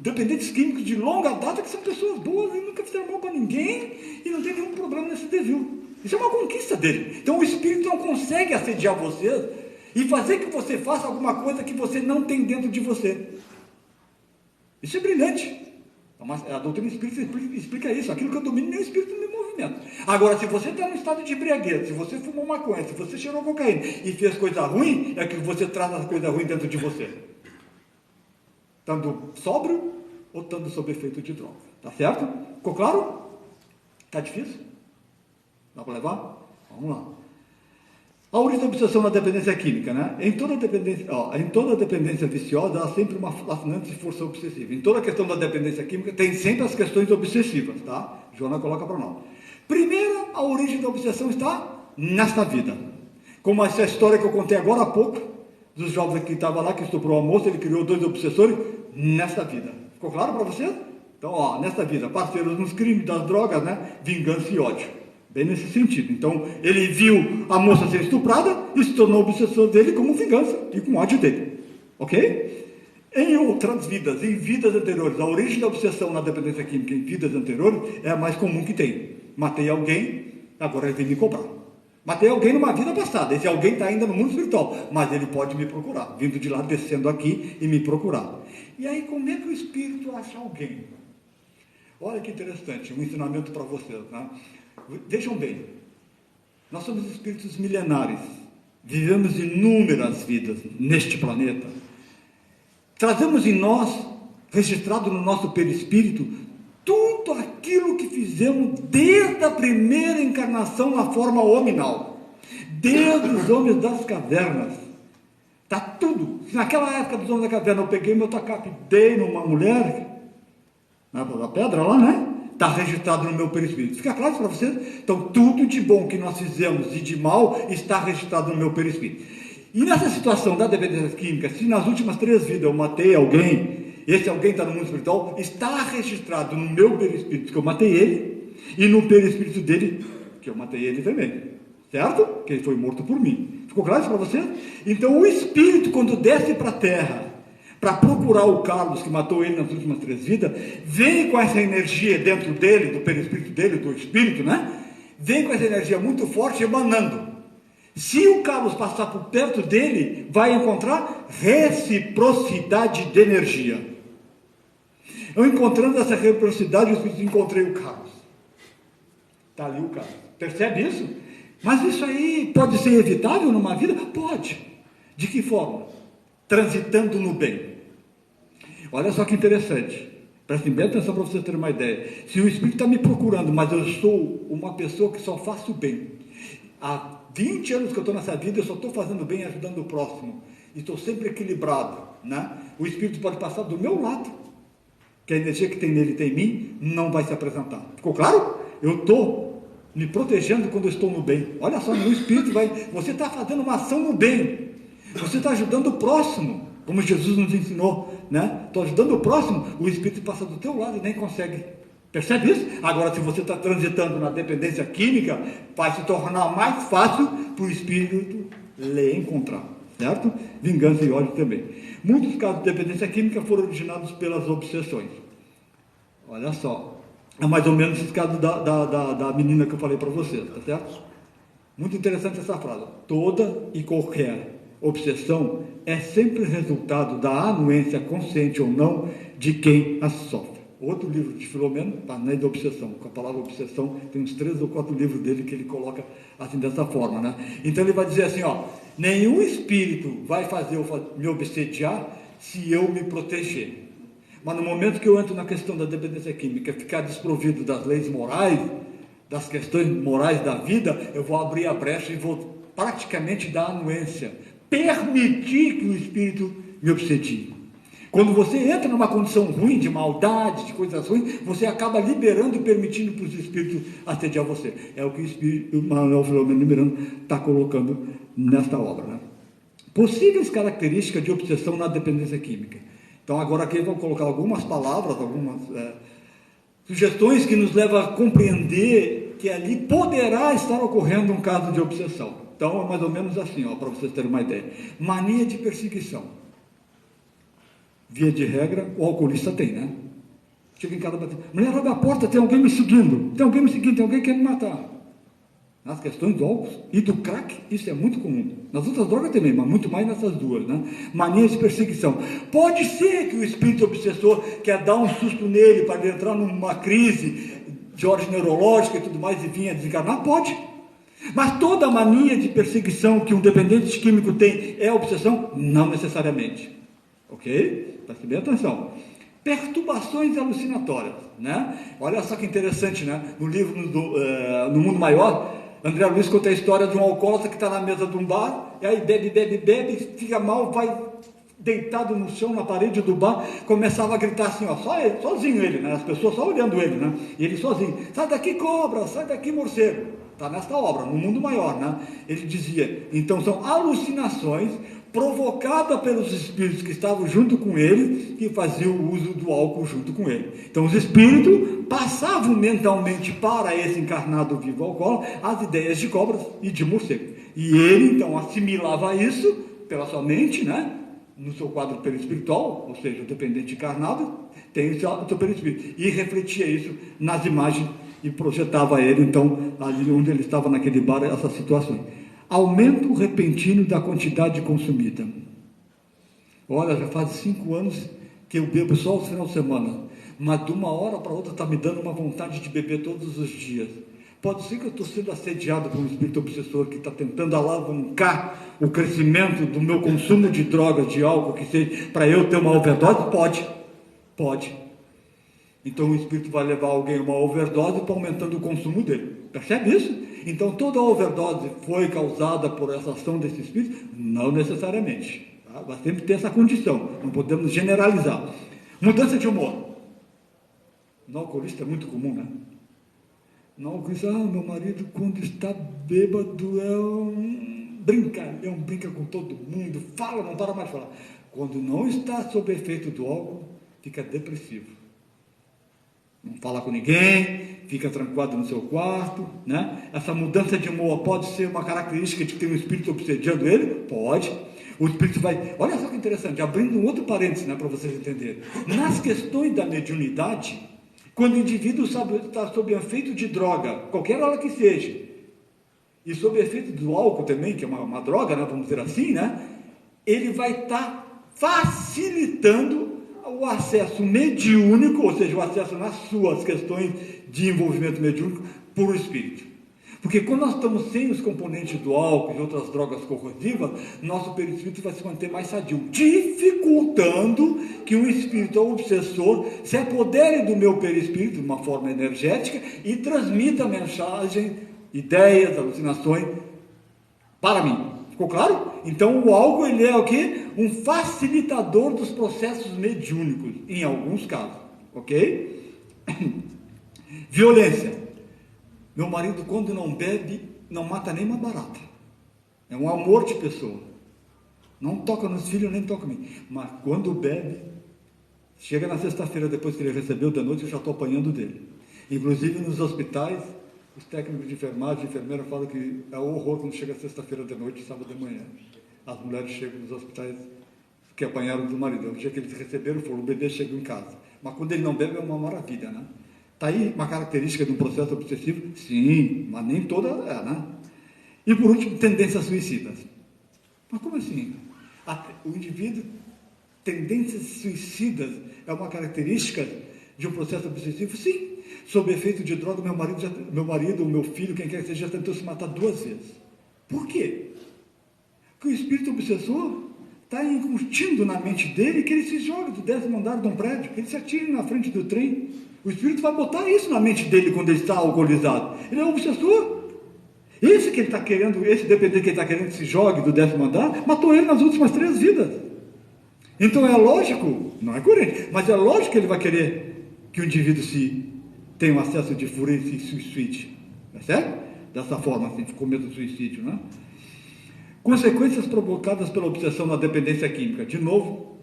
dependentes químicos de longa data que são pessoas boas e nunca fizeram mal para ninguém e não tem nenhum problema nesse desvio. Isso é uma conquista dele. Então o espírito não consegue assediar você e fazer que você faça alguma coisa que você não tem dentro de você. Isso é brilhante. Mas a doutrina espírita explica isso. Aquilo que eu domino é o espírito no movimento. Agora, se você está no estado de embriaguez, se você fumou maconha, se você cheirou cocaína e fez coisa ruim, é que você traz as coisas ruins dentro de você. Estando sóbrio ou estando sob efeito de droga. Tá certo? Ficou claro? Está difícil? Dá para levar? Vamos lá. A origem da obsessão na dependência química, né? Em toda dependência viciosa, há sempre uma fascinante força obsessiva. Em toda a questão da dependência química, tem sempre as questões obsessivas, tá? Joana coloca para nós. Primeiro, a origem da obsessão está nesta vida. Como essa história que eu contei agora há pouco, dos jovens que estavam lá, que estuprou a moça, ele criou 2 obsessores, nesta vida. Ficou claro para vocês? Então, ó, nesta vida, parceiros nos crimes, das drogas, né? Vingança e ódio. Bem nesse sentido. Então, ele viu a moça ser estuprada e se tornou obsessor dele como vingança e com ódio dele. Ok? Em outras vidas, em vidas anteriores, a origem da obsessão na dependência química em vidas anteriores é a mais comum que tem. Matei alguém, agora ele vem me cobrar. Matei alguém numa vida passada. Esse alguém está ainda no mundo espiritual, mas ele pode me procurar, vindo de lá, descendo aqui e me procurar. E aí, como é que o espírito acha alguém? Olha que interessante, um ensinamento para vocês, né? Vejam bem, nós somos espíritos milenares, vivemos inúmeras vidas neste planeta, trazemos em nós, registrado no nosso perispírito, tudo aquilo que fizemos desde a primeira encarnação na forma hominal, desde os homens das cavernas, está tudo. Se naquela época dos homens da caverna eu peguei meu tacape, dei numa mulher, na pedra lá, né? Está registrado no meu perispírito. Fica claro isso para vocês? Então, tudo de bom que nós fizemos e de mal está registrado no meu perispírito. E nessa situação da dependência química, se nas últimas 3 vidas eu matei alguém, esse alguém está no mundo espiritual, está registrado no meu perispírito que eu matei ele, e no perispírito dele, que eu matei ele também. Certo? Que ele foi morto por mim. Ficou claro isso para vocês? Então, o espírito, quando desce para a terra, para procurar o Carlos, que matou ele nas últimas 3 vidas, vem com essa energia dentro dele, do perispírito dele, do espírito, né? Vem com essa energia muito forte, emanando. Se o Carlos passar por perto dele, vai encontrar reciprocidade de energia. Eu encontrando essa reciprocidade, eu encontrei o Carlos. Está ali o Carlos. Percebe isso? Mas isso aí pode ser evitável numa vida? Pode. De que forma? Transitando no bem. Olha só que interessante. Prestem bem atenção para vocês terem uma ideia. Se o Espírito está me procurando, mas eu sou uma pessoa que só faço bem. Há 20 anos que eu estou nessa vida, eu só estou fazendo bem e ajudando o próximo. E estou sempre equilibrado, né? O Espírito pode passar do meu lado, que a energia que tem nele e tem em mim, não vai se apresentar. Ficou claro? Eu estou me protegendo quando eu estou no bem. Olha só, o Espírito vai... Você está fazendo uma ação no bem. Você está ajudando o próximo, como Jesus nos ensinou, né? Estou ajudando o próximo, o Espírito passa do teu lado e nem consegue. Percebe isso? Agora, se você está transitando na dependência química, vai se tornar mais fácil para o Espírito lhe encontrar, certo? Vingança e ódio também. Muitos casos de dependência química foram originados pelas obsessões. Olha só, é mais ou menos esse caso da menina que eu falei para vocês, tá certo? Muito interessante essa frase. Toda e qualquer obsessão é sempre resultado da anuência consciente ou não de quem a sofre. Outro livro de Filomeno, Panéis da Obsessão. Com a palavra obsessão, tem uns 3 ou 4 livros dele que ele coloca assim dessa forma, né? Então ele vai dizer assim, ó, nenhum espírito vai fazer eu me obsediar se eu me proteger. Mas no momento que eu entro na questão da dependência química, ficar desprovido das leis morais, das questões morais da vida, eu vou abrir a brecha e vou praticamente dar anuência, permitir que o espírito me obsedie. Quando você entra numa condição ruim, de maldade, de coisas ruins, você acaba liberando e permitindo para os espíritos assediar você. É o que o espírito Manuel Filomeno Miranda está colocando nesta obra, né? Possíveis características de obsessão na dependência química. Então agora aqui vamos colocar algumas palavras, algumas sugestões que nos levam a compreender que ali poderá estar ocorrendo um caso de obsessão. Então é mais ou menos assim, para vocês terem uma ideia. Mania de perseguição. Via de regra, o alcoolista tem, né? Chega em casa e bate, mulher, abre a porta, tem alguém me seguindo, tem alguém querendo me matar. Nas questões do álcool e do crack, isso é muito comum. Nas outras drogas também, mas muito mais nessas duas, né? Mania de perseguição. Pode ser que o espírito obsessor quer dar um susto nele para ele entrar numa crise de ordem neurológica e tudo mais e vir a desencarnar? Pode. Mas toda mania de perseguição que um dependente químico tem é obsessão? Não necessariamente. Ok? Preste bem atenção. Perturbações alucinatórias, né? Olha só que interessante, né? No livro No Mundo Maior, André Luiz conta a história de um alcoólatra que está na mesa de um bar, e aí bebe, fica mal, vai deitado no chão, na parede do bar, começava a gritar assim, ó, só ele, sozinho ele, né? As pessoas só olhando ele, né? E ele sozinho, sai daqui cobra, sai daqui morcego. Está nesta obra, No Mundo Maior, né? Ele dizia, então são alucinações provocadas pelos espíritos que estavam junto com ele, que faziam o uso do álcool junto com ele. Então os espíritos passavam mentalmente para esse encarnado vivo alcoólatra as ideias de cobras e de morcego. E ele então assimilava isso pela sua mente, né? No seu quadro perispiritual, ou seja, o dependente encarnado tem o seu perispírito, e refletia isso nas imagens e projetava ele, então, ali onde ele estava naquele bar, essas situações. Aumento repentino da quantidade consumida. Olha, já faz 5 anos que eu bebo só no final de semana, mas de uma hora para outra está me dando uma vontade de beber todos os dias. Pode ser que eu estou sendo assediado por um espírito obsessor que está tentando alavancar o crescimento do meu consumo de drogas, de álcool, que seja, para eu ter uma overdose? Pode. Então o espírito vai levar alguém a uma overdose para aumentando o consumo dele. Percebe isso? Então toda a overdose foi causada por essa ação desse espírito? Não necessariamente. Tá? Vai sempre ter essa condição. Não podemos generalizar. Mudança de humor. No alcoolista é muito comum, né? No alcoolista, meu marido quando está bêbado é um brincalhão, brinca com todo mundo, fala, não para mais de falar. Quando não está sob efeito do álcool, fica depressivo. Não fala com ninguém, fica trancado no seu quarto, né? Essa mudança de humor pode ser uma característica de ter um espírito obsediando ele? Pode. O espírito vai... Olha só que interessante, abrindo um outro parênteses, né, para vocês entenderem. Nas questões da mediunidade, quando o indivíduo está sob efeito de droga, qualquer hora que seja, e sob efeito do álcool também, que é uma droga, né, vamos dizer assim, né? Ele vai estar facilitando o acesso mediúnico, ou seja, o acesso nas suas questões de envolvimento mediúnico por o espírito. Porque quando nós estamos sem os componentes do álcool e outras drogas corrosivas, nosso perispírito vai se manter mais sadio, dificultando que um espírito obsessor se apodere do meu perispírito de uma forma energética e transmita mensagem, ideias, alucinações para mim. Ficou claro? Então o álcool ele é o quê? Um facilitador dos processos mediúnicos, em alguns casos, ok? Violência. Meu marido quando não bebe, não mata nem uma barata. É um amor de pessoa. Não toca nos filhos, nem toca em mim. Mas quando bebe, chega na sexta-feira, depois que ele recebeu da noite, eu já estou apanhando dele. Inclusive nos hospitais, os técnicos de enfermagem e enfermeira falam que é um horror quando chega sexta-feira de noite e sábado de manhã. As mulheres chegam nos hospitais que apanharam do marido. O dia que eles receberam, o bebê chegou em casa. Mas quando ele não bebe, é uma maravilha, né? Está aí uma característica de um processo obsessivo? Sim, mas nem toda é, né? E por último, tendências suicidas. Mas como assim? O indivíduo, tendências suicidas é uma característica de um processo obsessivo? Sim. Sob efeito de droga, meu marido, o meu filho, quem quer que seja, já tentou se matar 2 vezes. Por quê? Porque o espírito obsessor está incutindo na mente dele que ele se joga do 10º andar de um prédio, que ele se atire na frente do trem. O espírito vai botar isso na mente dele quando ele está alcoolizado. Ele é um obsessor. Esse que ele está querendo, esse dependente que ele está querendo que se jogue do 10º andar, matou ele nas últimas 3 vidas. Então é lógico, não é coerente, mas é lógico que ele vai querer que o indivíduo tenha um acesso de fúria e se suicide. Tá certo? Dessa forma, assim, com medo do suicídio, né? Consequências provocadas pela obsessão na dependência química. De novo,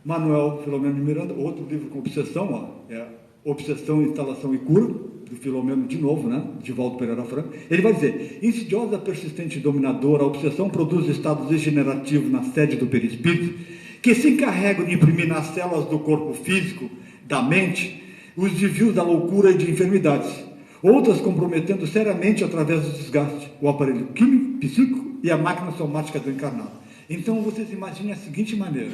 Manuel Filomeno de Miranda, outro livro com obsessão, é Obsessão, Instalação e Cura, do Filomeno de novo, né? De Valdo Pereira Franco. Ele vai dizer, insidiosa, persistente e dominadora, a obsessão produz estados degenerativos na sede do perispírito, que se encarregam de imprimir nas células do corpo físico, da mente, os desvios da loucura e de enfermidades. outras comprometendo seriamente através do desgaste o aparelho químico, psíquico e a máquina somática do encarnado. Então vocês imaginem a seguinte maneira,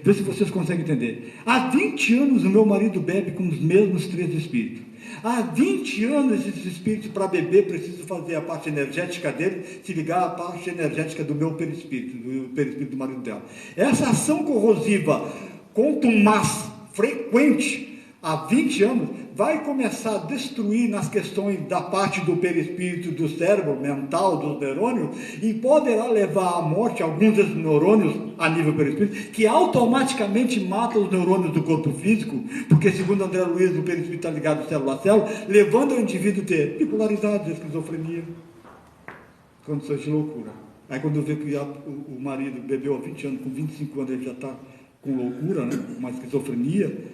vê se vocês conseguem entender. Há 20 anos o meu marido bebe com os mesmos 3 espíritos. Há 20 anos esses espíritos, para beber, precisam fazer a parte energética dele, se ligar à parte energética do meu perispírito, do perispírito do marido dela. Essa ação corrosiva, contumaz, frequente, há 20 anos, vai começar a destruir nas questões da parte do perispírito, do cérebro, mental, dos neurônios, e poderá levar à morte alguns desses neurônios a nível perispírito, que automaticamente mata os neurônios do corpo físico, porque segundo André Luiz, o perispírito está ligado célula a célula, levando o indivíduo a ter bipolaridade, esquizofrenia, condições de loucura. Aí quando vê que o marido bebeu há 20 anos, com 25 anos ele já está com loucura, né? Uma esquizofrenia,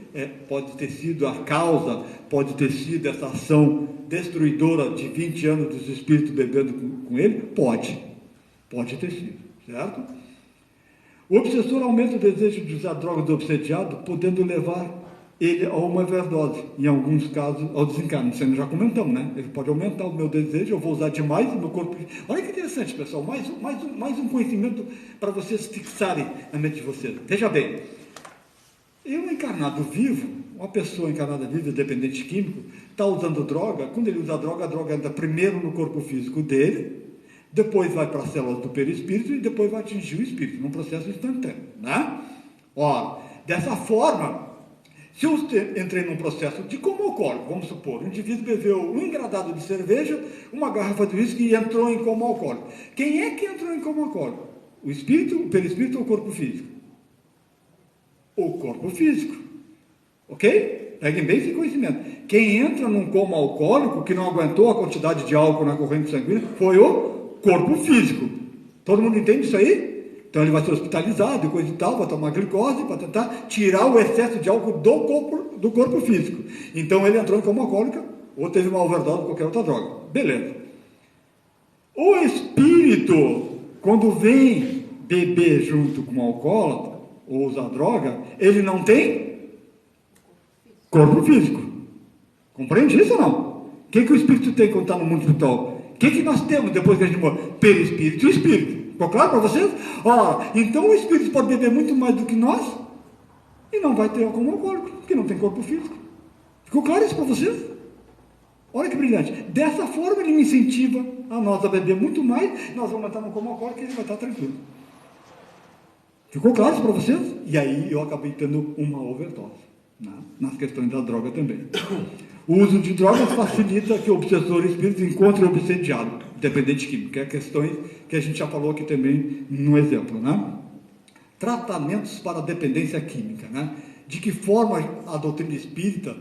pode ter sido a causa, pode ter sido essa ação destruidora de 20 anos dos espíritos bebendo com ele? Pode ter sido, certo? O obsessor aumenta o desejo de usar drogas do obsediado, podendo levar ele a uma overdose, em alguns casos ao desencarne. Isso nós já comentamos, né? Ele pode aumentar o meu desejo, eu vou usar demais o meu corpo. Olha que interessante, pessoal, mais um conhecimento para vocês fixarem na mente de vocês. Veja bem, eu encarnado vivo, uma pessoa encarnada viva, dependente químico, está usando droga. Quando ele usa a droga entra primeiro no corpo físico dele, depois vai para as células do perispírito e depois vai atingir o espírito, num processo instantâneo, né? Ó, dessa forma, se eu entrei num processo de coma alcoólico, vamos supor, o indivíduo bebeu um engradado de cerveja, uma garrafa de uísque e entrou em coma alcoólico. Quem é que entrou em coma alcoólico? O espírito, o perispírito ou o corpo físico? O corpo físico. Ok? Peguem bem esse conhecimento. Quem entra num coma alcoólico, que não aguentou a quantidade de álcool na corrente sanguínea, foi o corpo físico. Todo mundo entende isso aí? Então ele vai ser hospitalizado e coisa e tal, vai tomar glicose para tentar tirar o excesso de álcool do corpo físico. Então ele entrou em coma alcoólica ou teve uma overdose de qualquer outra droga. Beleza. O espírito, quando vem beber junto com o alcoólatra ou usar droga, ele não tem corpo físico. Compreende isso ou não? O que o espírito tem quando está no mundo espiritual? O que nós temos depois que a gente morre? Perispírito e espírito. Ficou claro para vocês? Então o espírito pode beber muito mais do que nós e não vai ter coma alcoólico, porque não tem corpo físico. Ficou claro isso para vocês? Olha que brilhante. Dessa forma ele me incentiva a nós a beber muito mais, nós vamos estar no coma alcoólico e ele vai estar tranquilo. Ficou claro isso para vocês? E aí eu acabei tendo uma overdose, né? Nas questões da droga também. O uso de drogas facilita que o obsessor espírito encontre o obsediado, dependente químico, que é questões que a gente já falou aqui também no exemplo, né? Tratamentos para dependência química, né? De que forma a doutrina espírita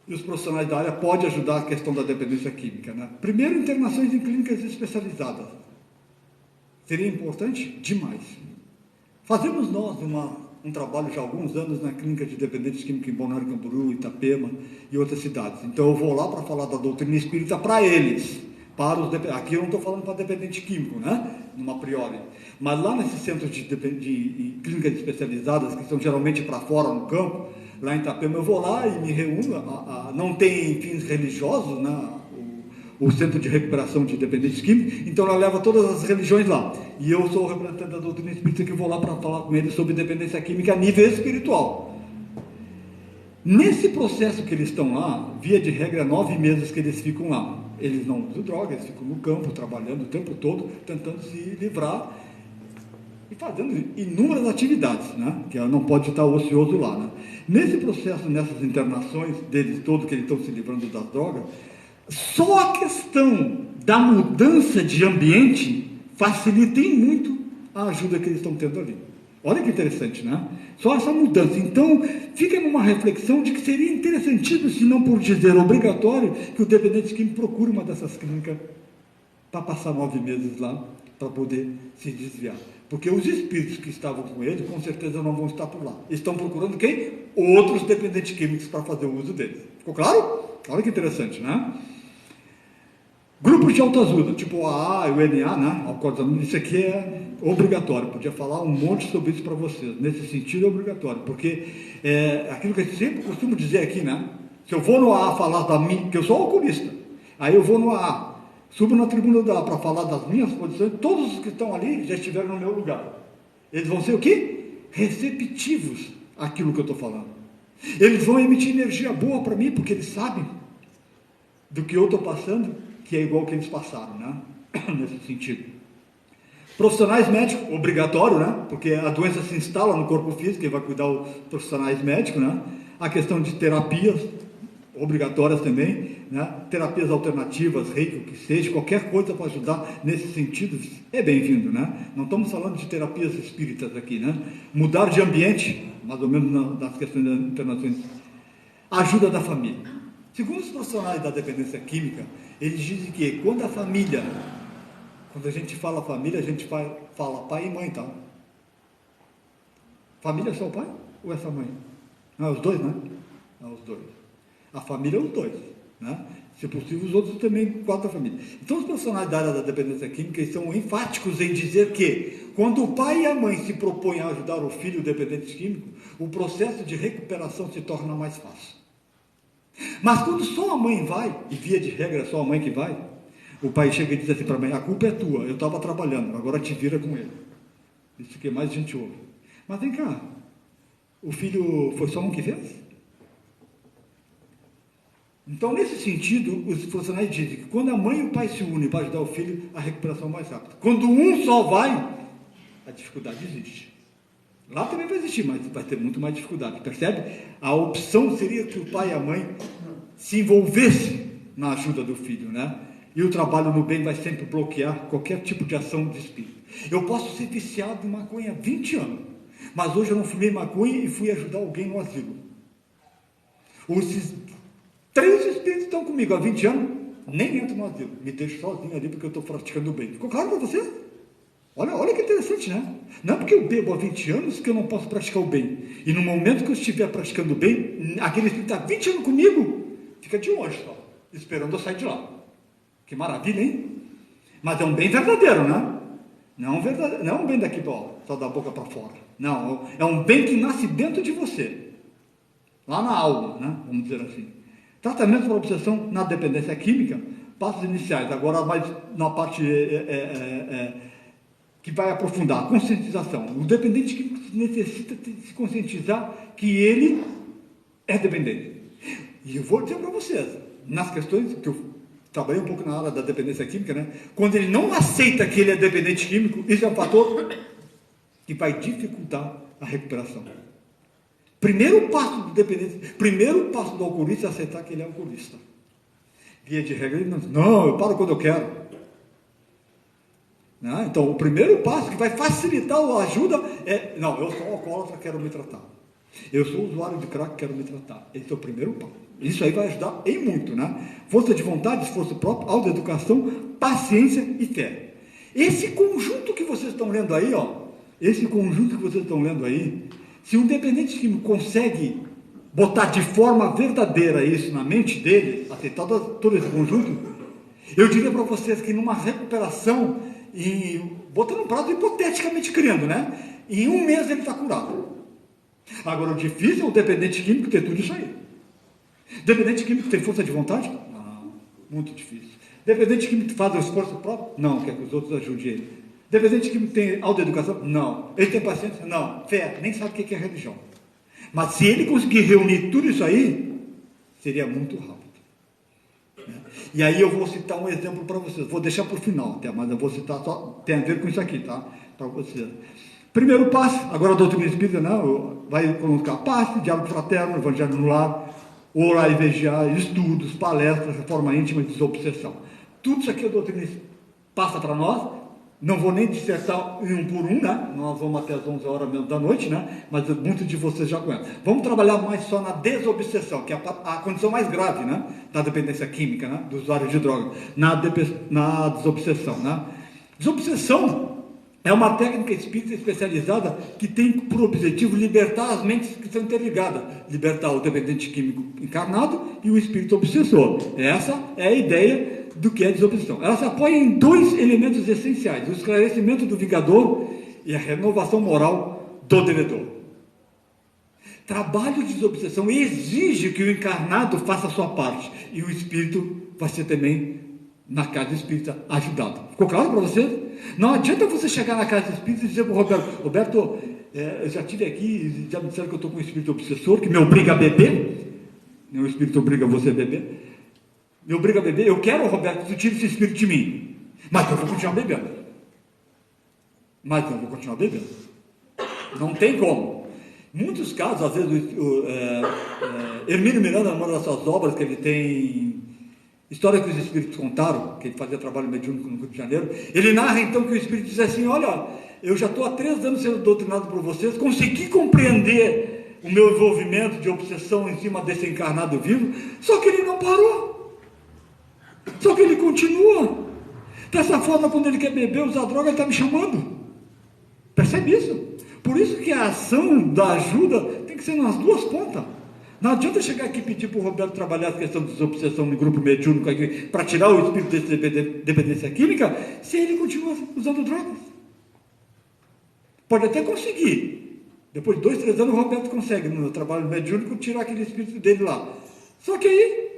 e os profissionais da área podem ajudar a questão da dependência química, né? Primeiro, internações em clínicas especializadas. Seria importante? Demais. Fazemos nós um trabalho já há alguns anos na clínica de dependentes químicos em Balneário Camboriú, Itapema e outras cidades. Então eu vou lá para falar da doutrina espírita para eles. Aqui eu não estou falando para dependente químico, né? Numa priori. Mas lá nesses centros de clínicas especializadas, que são geralmente para fora, no campo, lá em Itapema, eu vou lá e me reúno. Não tem fins religiosos, né? O centro de recuperação de dependentes químicos, então ela leva todas as religiões lá. E eu sou o representante da doutrina espírita que vou lá para falar com eles sobre dependência química a nível espiritual. Nesse processo que eles estão lá, via de regra, 9 meses que eles ficam lá. Eles não usam droga, eles ficam no campo, trabalhando o tempo todo, tentando se livrar e fazendo inúmeras atividades, né? Que ela não pode estar ocioso lá, né? Nesse processo, nessas internações deles todos, que eles estão se livrando das drogas, só a questão da mudança de ambiente facilita em muito a ajuda que eles estão tendo ali. Olha que interessante, né? Só essa mudança. Então, fica numa reflexão de que seria interessantíssimo, se não por dizer obrigatório, que o dependente químico procure uma dessas clínicas para passar 9 meses lá, para poder se desviar. Porque os espíritos que estavam com ele, com certeza não vão estar por lá. Estão procurando quem? Outros dependentes químicos para fazer o uso deles. Ficou claro? Olha que interessante, né? Grupos de autoajuda, tipo o AA e o NA, né? Isso aqui é obrigatório. Podia falar um monte sobre isso para vocês. Nesse sentido é obrigatório, porque aquilo que eu sempre costumo dizer aqui, né? Se eu vou no AA falar da minha, porque eu sou alcoolista, aí eu vou no AA, subo na tribuna do AA para falar das minhas posições, todos os que estão ali já estiveram no meu lugar. Eles vão ser o quê? Receptivos àquilo que eu estou falando. Eles vão emitir energia boa para mim, porque eles sabem do que eu estou passando, que é igual que eles passaram, né? Nesse sentido. Profissionais médicos, obrigatório, né? Porque a doença se instala no corpo físico e vai cuidar os profissionais médicos, né? A questão de terapias, obrigatórias também, né? Terapias alternativas, reiki, o que seja, qualquer coisa para ajudar nesse sentido é bem-vindo, né? Não estamos falando de terapias espíritas aqui, né? Mudar de ambiente, mais ou menos nas questões internacionais, ajuda da família. Segundo os profissionais da dependência química, eles dizem que quando a família, quando a gente fala família, a gente fala pai e mãe, tá? Família é só o pai ou é só a mãe? Não, os dois, né? Não, os dois. A família é os dois, né? Se possível, os outros também, 4 famílias. Então, os profissionais da área da dependência química são enfáticos em dizer que, quando o pai e a mãe se propõem a ajudar o filho dependente químico, o processo de recuperação se torna mais fácil. Mas quando só a mãe vai, e via de regra é só a mãe que vai, o pai chega e diz assim para a mãe: a culpa é tua, eu estava trabalhando, agora te vira com ele. Isso que mais a gente ouve. Mas vem cá, o filho foi só um que fez? Então, nesse sentido, os profissionais dizem que quando a mãe e o pai se unem para ajudar o filho, a recuperação é mais rápida. Quando um só vai, a dificuldade existe. Lá também vai existir, mas vai ter muito mais dificuldade, percebe? A opção seria que o pai e a mãe se envolvessem na ajuda do filho, né? E o trabalho no bem vai sempre bloquear qualquer tipo de ação de espírito. Eu posso ser viciado em maconha há 20 anos, mas hoje eu não fumei maconha e fui ajudar alguém no asilo. Esses 3 espíritos estão comigo há 20 anos, nem entro no asilo, me deixo sozinho ali porque eu estou praticando o bem. Ficou claro para você? Olha que interessante, né? Não é porque eu bebo há 20 anos que eu não posso praticar o bem. E no momento que eu estiver praticando o bem, aquele espírito está 20 anos comigo, fica de longe só, esperando eu sair de lá. Que maravilha, hein? Mas é um bem verdadeiro, né? Não é um bem daqui só da boca para fora. Não, é um bem que nasce dentro de você. Lá na alma, né? Vamos dizer assim. Tratamento para obsessão na dependência química, passos iniciais. Agora mais na parte que vai aprofundar, conscientização. O dependente químico necessita se conscientizar que ele é dependente. E eu vou dizer para vocês, nas questões que eu trabalhei um pouco na área da dependência química, né? Quando ele não aceita que ele é dependente químico, isso é um fator que vai dificultar a recuperação. Primeiro passo do dependente, primeiro passo do alcoolista é aceitar que ele é alcoolista. Via de regra, ele não, eu paro quando eu quero. Né? Então, o primeiro passo que vai facilitar a ajuda é, não, eu sou alcoólatra, quero me tratar. Eu sou usuário de crack, quero me tratar. Esse é o primeiro passo. Isso aí vai ajudar em muito, né? Força de vontade, esforço próprio, autoeducação, paciência e fé. Esse conjunto que vocês estão lendo aí, se um dependente químico consegue botar de forma verdadeira isso na mente dele, aceitar todo esse conjunto, eu diria para vocês que numa recuperação, botando um prazo hipoteticamente criando, né? Em 1 mês ele está curado. Agora, o difícil é o dependente químico ter tudo isso aí. Dependente químico tem força de vontade? Não, muito difícil. Dependente químico faz o esforço próprio? Não, quer que os outros ajudem ele. Dependente químico tem autoeducação? Não. Ele tem paciência? Não. Fé, nem sabe o que é religião. Mas se ele conseguir reunir tudo isso aí, seria muito rápido. E aí eu vou citar um exemplo para vocês. Vou deixar para o final até, mas eu vou citar só, tem a ver com isso aqui, tá? Para vocês. Primeiro passo, agora a doutrina espírita, né? Vai colocar passe, diálogo fraterno, evangelho no lar, orar e vigiar, estudos, palestras, reforma íntima e desobsessão. Tudo isso aqui a doutrina passa para nós. Não vou nem dissertar em 1 por 1, né? Nós vamos até as 11 horas mesmo da noite, né? Mas muitos de vocês já conhecem. Vamos trabalhar mais só na desobsessão, que é a condição mais grave, né? Da dependência química, né? Do usuário de droga. Na desobsessão, né? Desobsessão é uma técnica espírita especializada que tem por objetivo libertar as mentes que são interligadas. Libertar o dependente químico encarnado e o espírito obsessor. Essa é a ideia do que é desobsessão. Ela se apoia em 2 elementos essenciais: o esclarecimento do vingador e a renovação moral do devedor. Trabalho de desobsessão exige que o encarnado faça a sua parte, e o espírito vai ser também, na casa espírita, ajudado. Ficou claro para você? Não adianta você chegar na casa espírita e dizer para o Roberto, eu já estive aqui e já me disseram que eu estou com um espírito obsessor, que me obriga a beber. Nenhum espírito obriga você a beber. Me obriga a beber. Eu quero, Roberto, que tu tire esse espírito de mim, mas eu vou continuar bebendo. Não tem como. Em muitos casos, às vezes, Hermínio Miranda, numa dessas obras que ele tem, História que os Espíritos Contaram, que ele fazia trabalho mediúnico no Rio de Janeiro, ele narra então que o Espírito diz assim: olha, eu já estou há 3 anos sendo doutrinado por vocês, consegui compreender o meu envolvimento de obsessão em cima desse encarnado vivo, só que ele não parou, só que ele continua. Dessa forma, quando ele quer beber, usar droga, ele está me chamando. Percebe isso? Por isso que a ação da ajuda tem que ser nas duas pontas. Não adianta chegar aqui e pedir para o Roberto trabalhar a questão de desobsessão no grupo mediúnico para tirar o espírito dessa dependência química, se ele continua usando drogas. Pode até conseguir. Depois de 2, 3 anos o Roberto consegue, no trabalho mediúnico, tirar aquele espírito dele lá. Só que aí,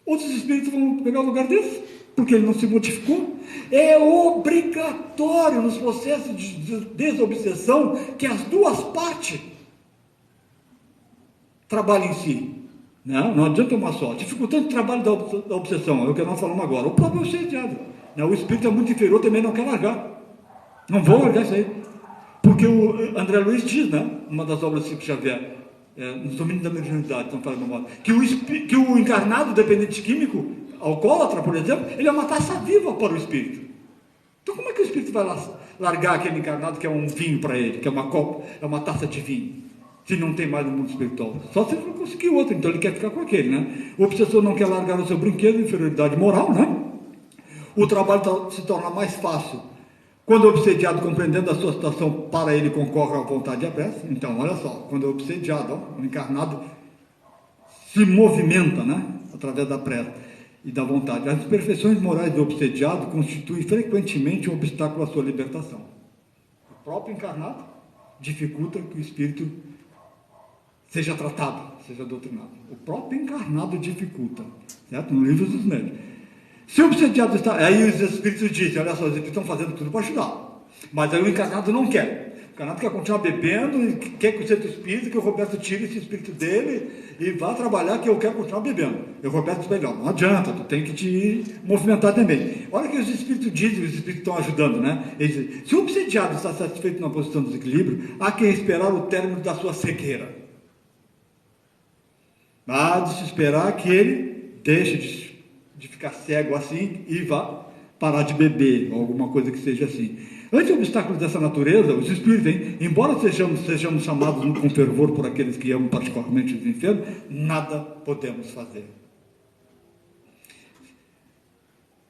outros espíritos vão pegar o lugar desse, porque ele não se modificou. É obrigatório nos processos de desobsessão que as duas partes trabalhem em si. Não adianta uma só. Dificultante o trabalho da obsessão, é o que nós falamos agora. O próprio obsediado. O espírito é muito inferior, também não quer largar. Não vou largar isso aí. Porque o André Luiz diz, uma das obras de Chico Xavier, nos domínios da mediunidade, que o encarnado dependente químico, alcoólatra, por exemplo, ele é uma taça viva para o espírito. Então como é que o espírito vai largar aquele encarnado que é um vinho para ele, que é uma taça de vinho, se não tem mais no mundo espiritual? Só se ele não conseguir outro, então ele quer ficar com aquele, O obsessor não quer largar o seu brinquedo, inferioridade moral, O trabalho se torna mais fácil quando o obsediado, compreendendo a sua situação, para ele concorre à vontade e à prece. Então, olha só, quando o obsediado, o encarnado, se movimenta, através da prece e da vontade. As imperfeições morais do obsediado constituem frequentemente um obstáculo à sua libertação. O próprio encarnado dificulta que o espírito seja tratado, seja doutrinado. O próprio encarnado dificulta, certo? No livro dos médiuns. Se o obsediado está... Aí os espíritos dizem, olha só, os espíritos estão fazendo tudo para ajudar. Mas aí o encarnado não quer. O encarnado quer continuar bebendo e quer que o centro espírita, que o Roberto tire esse espírito dele e vá trabalhar, que eu quero continuar bebendo. E o Roberto diz, não adianta, tu tem que te movimentar também. Olha que os espíritos dizem, os espíritos estão ajudando, Eles dizem, se o obsediado está satisfeito na posição do desequilíbrio, há que esperar o término da sua cegueira. Há de se esperar que ele deixe de ficar cego assim e vá parar de beber, ou alguma coisa que seja assim. Ante obstáculos dessa natureza, os espíritos, embora sejamos chamados com fervor por aqueles que amam particularmente os enfermos, nada podemos fazer.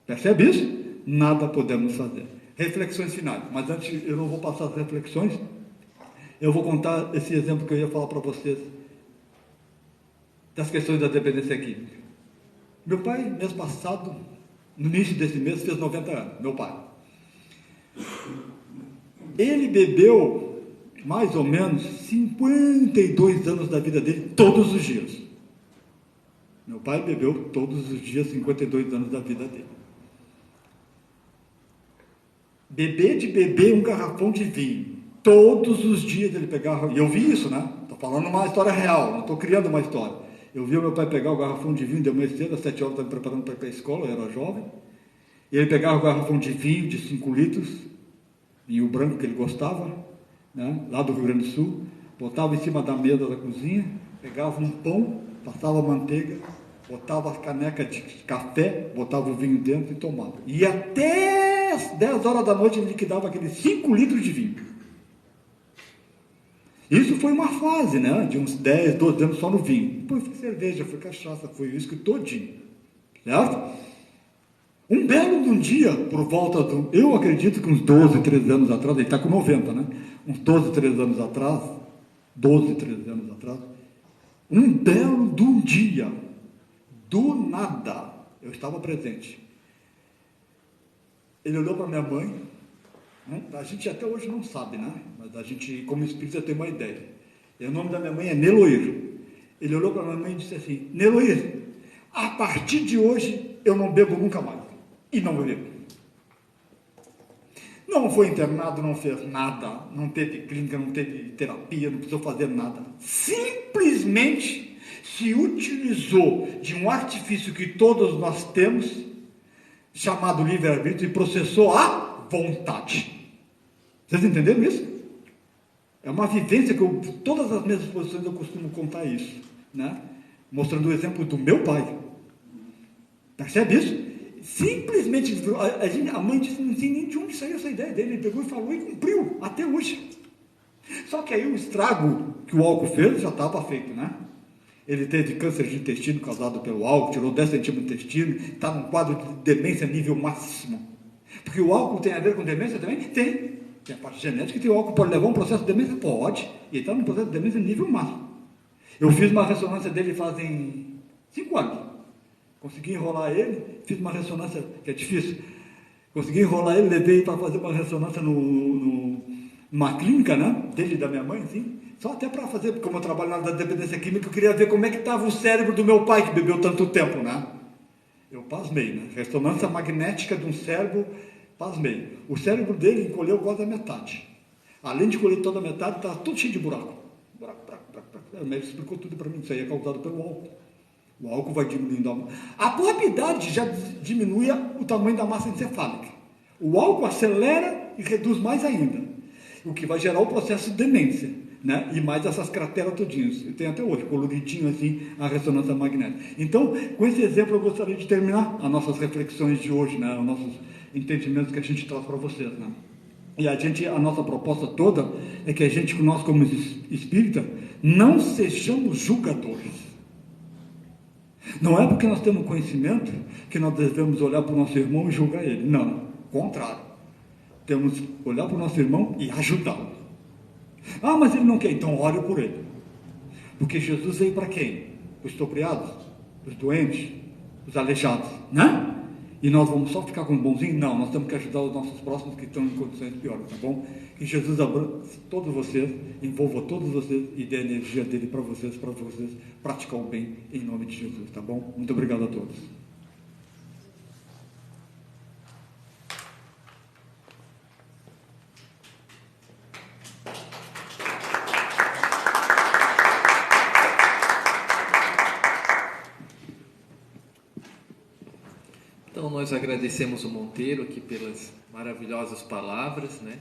Percebe isso? Nada podemos fazer. Reflexões finais. Mas antes, eu não vou passar as reflexões, eu vou contar esse exemplo que eu ia falar para vocês, das questões da dependência química. Meu pai, mês passado, no início desse mês, fez 90 anos, meu pai. Ele bebeu mais ou menos 52 anos da vida dele, todos os dias. Meu pai bebeu todos os dias 52 anos da vida dele. Beber um garrafão de vinho. Todos os dias ele pegava, e eu vi isso, Estou falando uma história real, não estou criando uma história. Eu vi o meu pai pegar o garrafão de vinho de manhã cedo, às 7 horas, estava me preparando para ir para a escola, eu era jovem. E ele pegava o garrafão de vinho de 5 litros, vinho branco que ele gostava, lá do Rio Grande do Sul, botava em cima da mesa da cozinha, pegava um pão, passava manteiga, botava a caneca de café, botava o vinho dentro e tomava. E até as 10 horas da noite ele liquidava aqueles 5 litros de vinho. Isso foi uma fase, de uns 10, 12 anos só no vinho. Depois foi cerveja, foi cachaça, foi uísque todinho. Certo? Um belo de um dia, por volta eu acredito que uns 12, 13 anos atrás, ele está com 90, Uns 12, 13 anos atrás, um belo de um dia, do nada, eu estava presente. Ele olhou para minha mãe, a gente até hoje não sabe, mas a gente, como espírita, tem uma ideia. E o nome da minha mãe é Neloir. Ele olhou para a minha mãe e disse assim: Neloir, a partir de hoje eu não bebo nunca mais. E não bebeu. Não foi internado, não fez nada, não teve clínica, não teve terapia, não precisou fazer nada. Simplesmente se utilizou de um artifício que todos nós temos, chamado livre-arbítrio, e processou a vontade. Vocês entenderam isso? É uma vivência que todas as minhas exposições eu costumo contar isso, né? Mostrando o exemplo do meu pai. Percebe isso? Simplesmente, a mãe disse, não sei nem de onde saiu essa ideia dele, ele pegou e falou e cumpriu, até hoje. Só que aí o estrago que o álcool fez já estava feito, né? Ele teve câncer de intestino causado pelo álcool, tirou 10 centímetros do intestino, está num quadro de demência nível máximo. Porque o álcool tem a ver com demência também? Tem. Tem a parte genética que o álcool pode levar a um processo de demência? Pode. E ele está num processo de demência nível máximo. Eu fiz uma ressonância dele fazem 5 anos. Consegui enrolar ele, fiz uma ressonância, que é difícil. Consegui enrolar ele, levei para fazer uma ressonância numa clínica, né? Dele e da minha mãe, assim. Só até para fazer, como eu trabalho na área da dependência química, eu queria ver como é que estava o cérebro do meu pai, que bebeu tanto tempo, né? Eu pasmei, né? Ressonância magnética de um cérebro, pasmei. O cérebro dele encolheu quase a metade. Além de encolher toda a metade, estava tudo cheio de buraco. Buraco. O médico explicou tudo para mim, isso aí é causado pelo álcool. O álcool vai diminuindo a morbidade, já diminui o tamanho da massa encefálica. O álcool acelera e reduz mais ainda, o que vai gerar o processo de demência, né? E mais essas crateras todinhas. Tem até hoje, coloridinho assim, a ressonância magnética. Então, com esse exemplo, eu gostaria de terminar as nossas reflexões de hoje, né? Os nossos entendimentos que a gente traz para vocês, né? E a nossa proposta toda é que nós como espírita, não sejamos julgadores. Não é porque nós temos conhecimento que nós devemos olhar para o nosso irmão e julgar ele. Não, contrário. Temos que olhar para o nosso irmão e ajudá-lo. Ah, mas ele não quer, então ore por ele. Porque Jesus veio para quem? Os expropriados, os doentes, os aleijados, né? E nós vamos só ficar com o bonzinho? Não, nós temos que ajudar os nossos próximos que estão em condições piores, tá bom? Que Jesus abrace todos vocês, envolva todos vocês e dê a energia dele para vocês praticar o bem em nome de Jesus, tá bom? Muito obrigado a todos. Então, nós agradecemos o Monteiro aqui pelas maravilhosas palavras, né?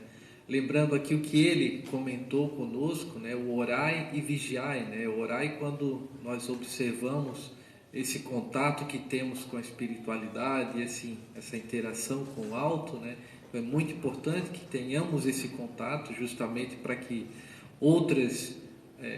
Lembrando aqui o que ele comentou conosco, né? O orai e vigiai, né? O orai quando nós observamos esse contato que temos com a espiritualidade e assim, essa interação com o alto, né? É muito importante que tenhamos esse contato justamente para que outras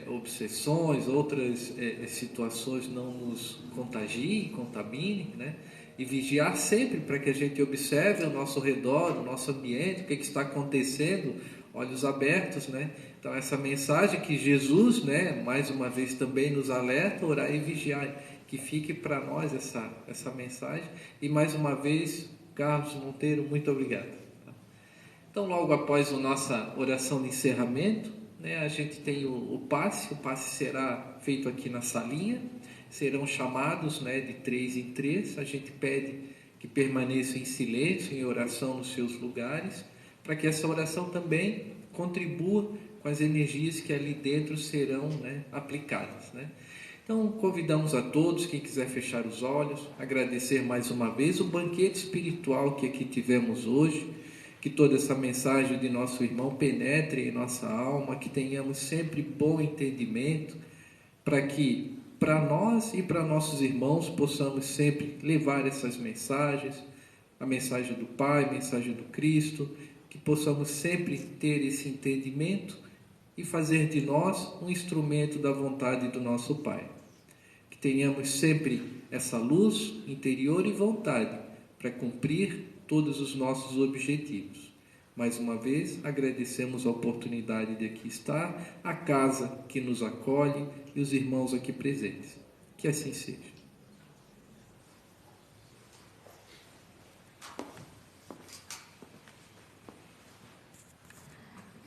obsessões, outras situações não nos contagiem, contaminem, né? E vigiar sempre para que a gente observe ao nosso redor, o nosso ambiente, o que está acontecendo, olhos abertos, né? Então essa mensagem que Jesus, né, mais uma vez também nos alerta, orar e vigiar, que fique para nós essa mensagem. E mais uma vez, Carlos Monteiro, muito obrigado. Então logo após a nossa oração de encerramento, né, a gente tem o passe será feito aqui na salinha. Serão chamados, né, de 3 em 3, a gente pede que permaneçam em silêncio, em oração nos seus lugares, para que essa oração também contribua com as energias que ali dentro serão, né, aplicadas, né? Então, convidamos a todos, quem quiser fechar os olhos, agradecer mais uma vez o banquete espiritual que aqui tivemos hoje, que toda essa mensagem de nosso irmão penetre em nossa alma, que tenhamos sempre bom entendimento, para que para nós e para nossos irmãos possamos sempre levar essas mensagens, a mensagem do Pai, a mensagem do Cristo, que possamos sempre ter esse entendimento e fazer de nós um instrumento da vontade do nosso Pai. Que tenhamos sempre essa luz interior e vontade para cumprir todos os nossos objetivos. Mais uma vez, agradecemos a oportunidade de aqui estar, a casa que nos acolhe e os irmãos aqui presentes. Que assim seja.